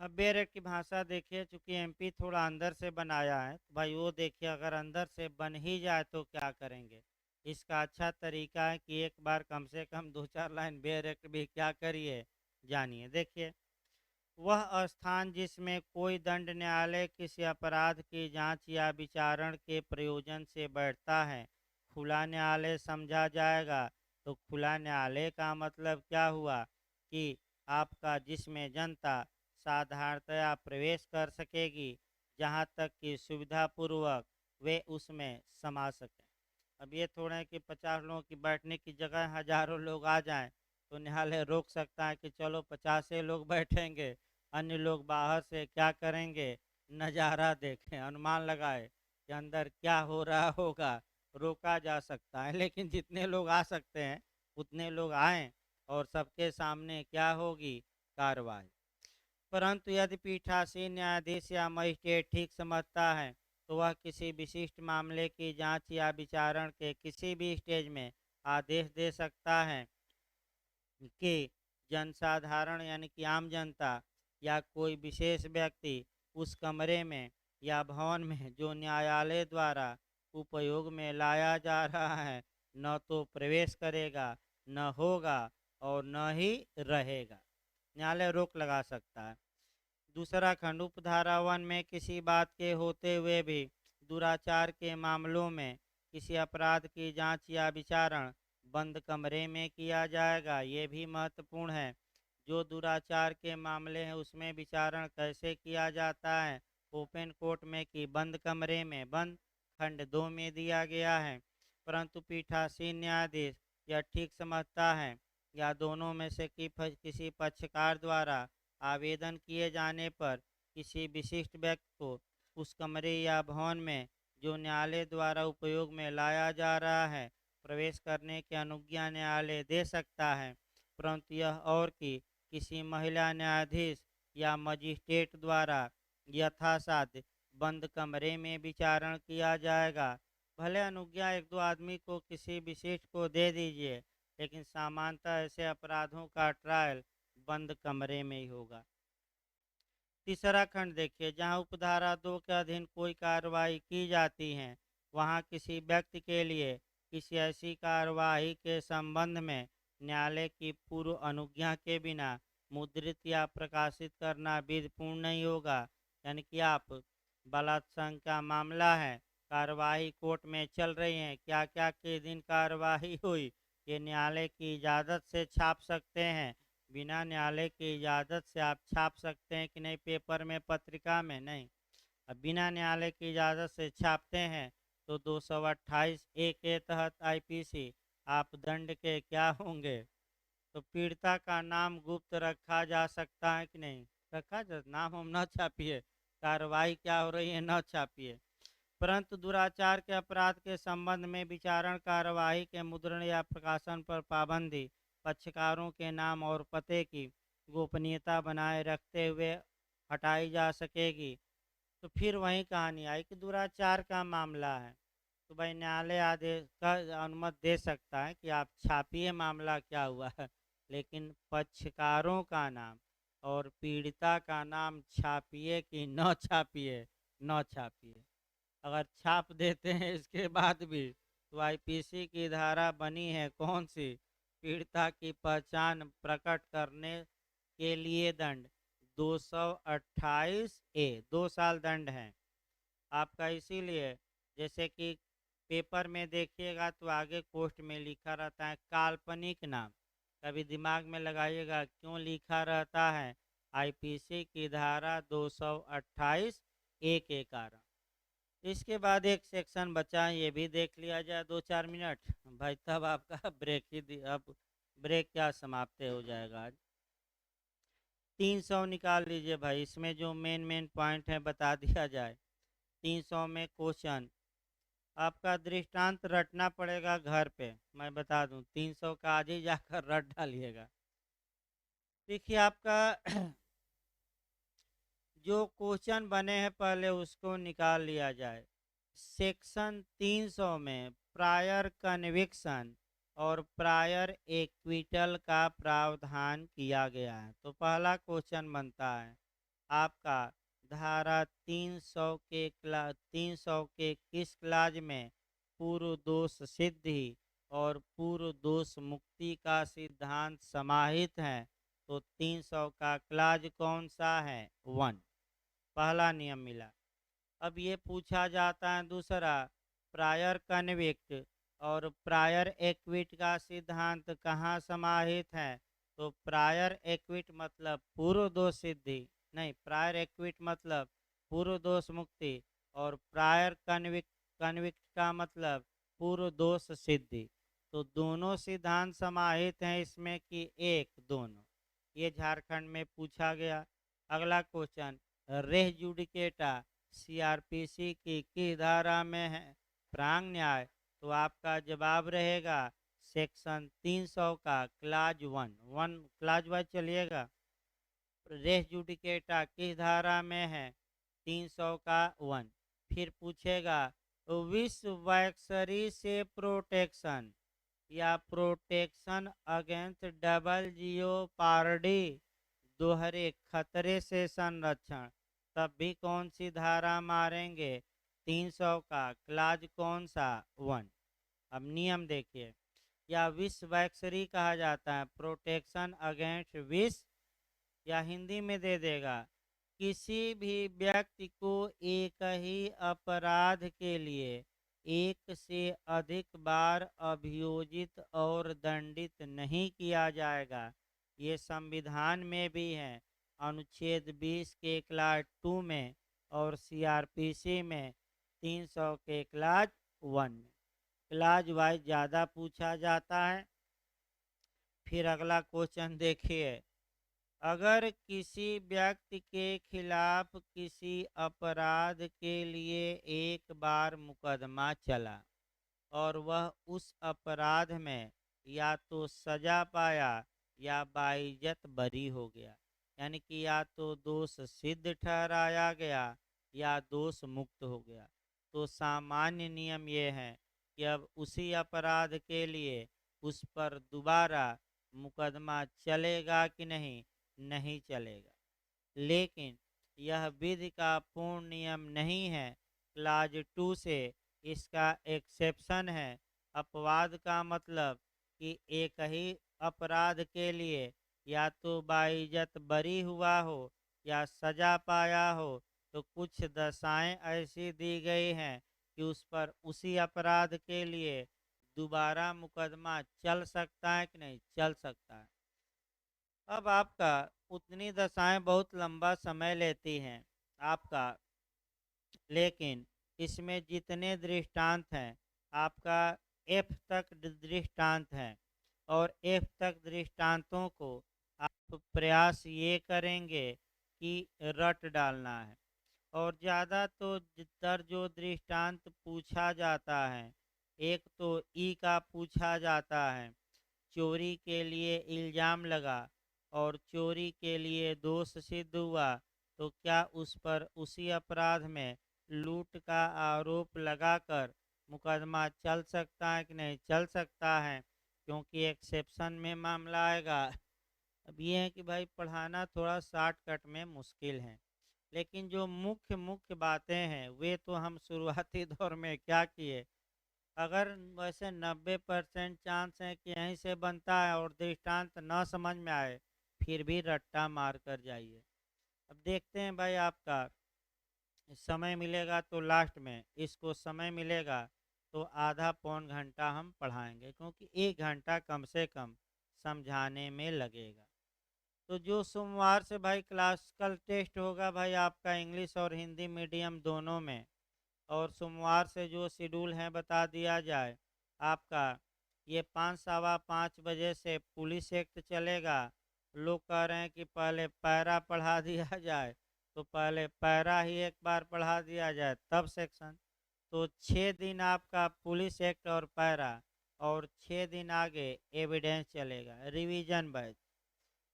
अब बेरेट की भाषा देखिए, चूंकि एमपी थोड़ा अंदर से बनाया है तो भाई वो देखिए, अगर अंदर से बन ही जाए तो क्या करेंगे? इसका अच्छा तरीका है कि एक बार कम से कम 2-4 लाइन बेरेट भी क्या करिए, जानिए। देखिए, वह स्थान जिसमें कोई दंड न्यायालय किसी अपराध की जांच या विचारण के प्रयोजन से बैठता है खुला न्यायालय समझा जाएगा। तो खुला न्यायालय का मतलब क्या हुआ? कि आपका जिसमें जनता साधारणतया प्रवेश कर सकेगी, जहां तक कि सुविधापूर्वक वे उसमें समा सकें। अब ये थोड़ा है कि 50 लोगों की बैठने की जगह हजारों लोग आ जाएं तो न्यायालय रोक सकता है कि चलो 50 लोग बैठेंगे, अन्य लोग बाहर से क्या करेंगे? नज़ारा देखें, अनुमान लगाए कि अंदर क्या हो रहा होगा, रोका जा सकता है। लेकिन जितने लोग आ सकते हैं उतने लोग आएं और सबके सामने क्या होगी? कार्रवाई। परंतु यदि पीठासीन न्यायाधीश या मजिस्ट्रेट ठीक समझता है तो वह किसी विशिष्ट मामले की जांच या विचारण के किसी भी स्टेज में आदेश दे सकता है कि जनसाधारण यानी कि आम जनता या कोई विशेष व्यक्ति उस कमरे में या भवन में जो न्यायालय द्वारा उपयोग में लाया जा रहा है न तो प्रवेश करेगा, न होगा और न ही रहेगा। न्यायालय रोक लगा सकता है। दूसरा खंड, उपधारा 1 में किसी बात के होते हुए भी दुराचार के मामलों में किसी अपराध की जांच या विचारण बंद कमरे में किया जाएगा। ये भी महत्वपूर्ण है। जो दुराचार के मामले हैं उसमें विचारण कैसे किया जाता है? ओपन कोर्ट में कि बंद कमरे में? बंद। खंड 2 में दिया गया है। परंतु पीठासीन न्यायाधीश यह ठीक समझता है या दोनों में से किसी पक्षकार द्वारा आवेदन किए जाने पर किसी विशिष्ट व्यक्ति को उस कमरे या भवन में जो न्यायालय द्वारा उपयोग में लाया जा रहा है प्रवेश करने की अनुज्ञा न्यायालय दे सकता है, परंतु यह और कि किसी महिला न्यायाधीश या मजिस्ट्रेट द्वारा यथासाध्य बंद कमरे में विचारण किया जाएगा। भले अनुज्ञा एक दो आदमी को किसी विशिष्ट को दे दीजिए, लेकिन सामान्यतः ऐसे अपराधों का ट्रायल बंद कमरे में ही होगा। तीसरा खंड देखिए, जहां उपधारा 2 के अधीन कोई कार्रवाई की जाती है, वहां किसी व्यक्ति के लिए किसी ऐसी कार्रवाई के संबंध में न्यायालय की पूर्व अनुज्ञा के बिना मुद्रित या प्रकाशित करना विधिपूर्ण नहीं होगा। यानी कि आप बलात्संग का मामला है, कार्रवाई कोर्ट में चल रही है, क्या क्या के दिन कार्रवाई हुई, ये न्यायालय की इजाज़त से छाप सकते हैं। बिना न्यायालय की इजाज़त से आप छाप सकते हैं कि नहीं पेपर में, पत्रिका में? नहीं। अब बिना न्यायालय की इजाज़त से छापते हैं तो 228 ए के तहत आईपीसी आप दंड के क्या होंगे? तो पीड़िता का नाम गुप्त रखा जा सकता है कि नहीं? रखा जा, नाम हम न छापिए, कार्रवाई क्या हो रही है न छापिए। परंतु दुराचार के अपराध के संबंध में विचारण कार्यवाही के मुद्रण या प्रकाशन पर पाबंदी पक्षकारों के नाम और पते की गोपनीयता बनाए रखते हुए हटाई जा सकेगी। तो फिर वही कहानी आई कि दुराचार का मामला है, तो भाई न्यायालय आदेश का अनुमति दे सकता है कि आप छापिए मामला क्या हुआ है, लेकिन पक्षकारों का नाम और पीड़िता का नाम छापिए कि न छापिए, न छापिए। अगर छाप देते हैं इसके बाद भी तो आईपीसी की धारा बनी है कौन सी? पीड़िता की पहचान प्रकट करने के लिए दंड 228 ए, 2 साल दंड है आपका। इसीलिए जैसे कि पेपर में देखिएगा तो आगे पोस्ट में लिखा रहता है काल्पनिक नाम, कभी दिमाग में लगाइएगा क्यों लिखा रहता है, आईपीसी की धारा 228 ए के कारण। इसके बाद एक सेक्शन बचा है, ये भी देख लिया जाए 2-4 मिनट भाई, तब आपका ब्रेक ही अब ब्रेक क्या समाप्त हो जाएगा आज। 300 निकाल लीजिए भाई, इसमें जो मेन मेन पॉइंट है बता दिया जाए। 300 में क्वेश्चन आपका दृष्टांत रटना पड़ेगा घर पे, मैं बता दूं 300 का आज ही जाकर रट डालिएगा। देखिए आपका जो क्वेश्चन बने हैं पहले उसको निकाल लिया जाए। सेक्शन 300 में प्रायर कन्विक्शन और प्रायर एक्विटल का प्रावधान किया गया है। तो पहला क्वेश्चन बनता है आपका धारा 300 के किस क्लाज में पूर्व दोष सिद्धि और पूर्व दोष मुक्ति का सिद्धांत समाहित है? तो 300 का क्लाज कौन सा है? 1, पहला नियम मिला। अब ये पूछा जाता है दूसरा, प्रायर कन्विक्ट और प्रायर एक्विट का सिद्धांत कहाँ समाहित है? तो प्रायर एक्विट मतलब पूर्व दोष सिद्धि, नहीं प्रायर एक्विट मतलब पूर्व दोष मुक्ति, और प्रायर कन्विक्ट का मतलब पूर्व दोष सिद्धि। तो दोनों सिद्धांत समाहित हैं इसमें कि एक, दोनों। ये झारखंड में पूछा गया। अगला क्वेश्चन, रेह जुडिकेटा सीआरपीसी की किस धारा में है? प्रांग न्याय। तो आपका जवाब रहेगा सेक्शन 300 का क्लाज 1 क्लाज वाइज चलिएगा। रेह जुडिकेटा किस धारा में है? 300 का 1। फिर पूछेगा विश्व वैक्सरी से प्रोटेक्शन या प्रोटेक्शन अगेंस्ट डबल जियोपार्डी, दोहरे खतरे से संरक्षण, तब भी कौन सी धारा मारेंगे? 300 का क्लाज कौन सा? 1। अब नियम देखिए, या विश्व वैक्सरी कहा जाता है प्रोटेक्शन अगेंस्ट विष, या हिंदी में दे देगा किसी भी व्यक्ति को एक ही अपराध के लिए एक से अधिक बार अभियोजित और दंडित नहीं किया जाएगा। ये संविधान में भी है, अनुच्छेद 20 के क्लास 2 में, और सीआरपीसी में 300 के क्लास 1 में। क्लास वाइज ज़्यादा पूछा जाता है। फिर अगला क्वेश्चन देखिए, अगर किसी व्यक्ति के खिलाफ किसी अपराध के लिए एक बार मुकदमा चला और वह उस अपराध में या तो सजा पाया या बाइज्जत बरी हो गया। यानी कि या तो दोष सिद्ध ठहराया गया या दोष मुक्त हो गया। तो सामान्य नियम ये है कि अब उसी अपराध के लिए उस पर दोबारा मुकदमा चलेगा कि नहीं, नहीं चलेगा। लेकिन यह विधि का पूर्ण नियम नहीं है। क्लाज 2 से इसका एक्सेप्शन है। अपवाद का मतलब कि एक ही अपराध के लिए या तो बाइज्जत बरी हुआ हो या सजा पाया हो, तो कुछ दशाएं ऐसी दी गई हैं कि उस पर उसी अपराध के लिए दोबारा मुकदमा चल सकता है कि नहीं, चल सकता है। अब आपका उतनी दशाएं बहुत लंबा समय लेती हैं आपका, लेकिन इसमें जितने दृष्टांत हैं आपका एफ तक दृष्टांत हैं, और एफ तक दृष्टांतों को आप प्रयास ये करेंगे कि रट डालना है। और ज़्यादा तो जितर जो दृष्टांत पूछा जाता है, एक तो ई का पूछा जाता है, चोरी के लिए इल्ज़ाम लगा और चोरी के लिए दोष सिद्ध हुआ, तो क्या उस पर उसी अपराध में लूट का आरोप लगाकर मुकदमा चल सकता है कि नहीं, चल सकता है, क्योंकि एक्सेप्शन में मामला आएगा। अब ये है कि भाई पढ़ाना थोड़ा शॉर्टकट में मुश्किल है, लेकिन जो मुख्य मुख्य बातें हैं वे तो हम शुरुआती दौर में क्या किए। अगर वैसे 90% चांस है कि यहीं से बनता है और दृष्टांत न समझ में आए, फिर भी रट्टा मार कर जाइए। अब देखते हैं भाई, आपका समय मिलेगा तो लास्ट में इसको समय मिलेगा तो आधा पौन घंटा हम पढ़ाएंगे, क्योंकि 1 घंटा कम से कम समझाने में लगेगा। तो जो सोमवार से भाई क्लासिकल टेस्ट होगा भाई आपका इंग्लिश और हिंदी मीडियम दोनों में, और सोमवार से जो शेड्यूल है बता दिया जाए आपका, ये 5 सवा 5 बजे से पुलिस एक्ट चलेगा। लोग कह रहे हैं कि पहले पैरा पढ़ा दिया जाए, तो पहले पैरा ही एक बार पढ़ा दिया जाए तब सेक्शन। तो 6 दिन आपका पुलिस एक्ट और पैरा, और 6 दिन आगे एविडेंस चलेगा रिवीजन बैच।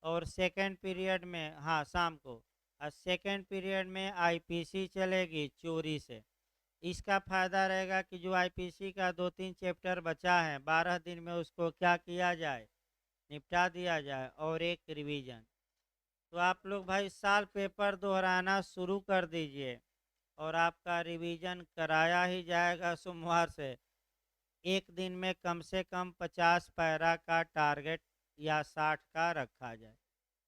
और सेकेंड पीरियड में, हाँ शाम को, और सेकेंड पीरियड में आईपीसी चलेगी चोरी से। इसका फायदा रहेगा कि जो आईपीसी का 2-3 चैप्टर बचा है 12 दिन में उसको क्या किया जाए, निपटा दिया जाए, और एक रिवीजन। तो आप लोग भाई साल पेपर दोहराना शुरू कर दीजिए, और आपका रिवीजन कराया ही जाएगा सोमवार से। एक दिन में कम से कम 50 पैरा का टारगेट या 60 का रखा जाए।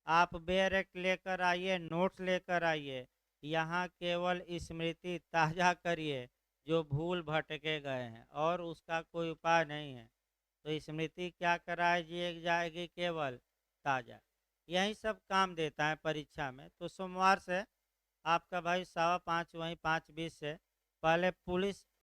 आप बेरेक्ट लेकर आइए, नोट्स लेकर आइए, यहाँ केवल स्मृति ताज़ा करिए जो भूल भटके गए हैं, और उसका कोई उपाय नहीं है। तो स्मृति क्या कराई जाएगी, केवल ताज़ा। यही सब काम देता है परीक्षा में। तो सोमवार से आपका भाई 5:15 वहीं 5:20 से पहले पुलिस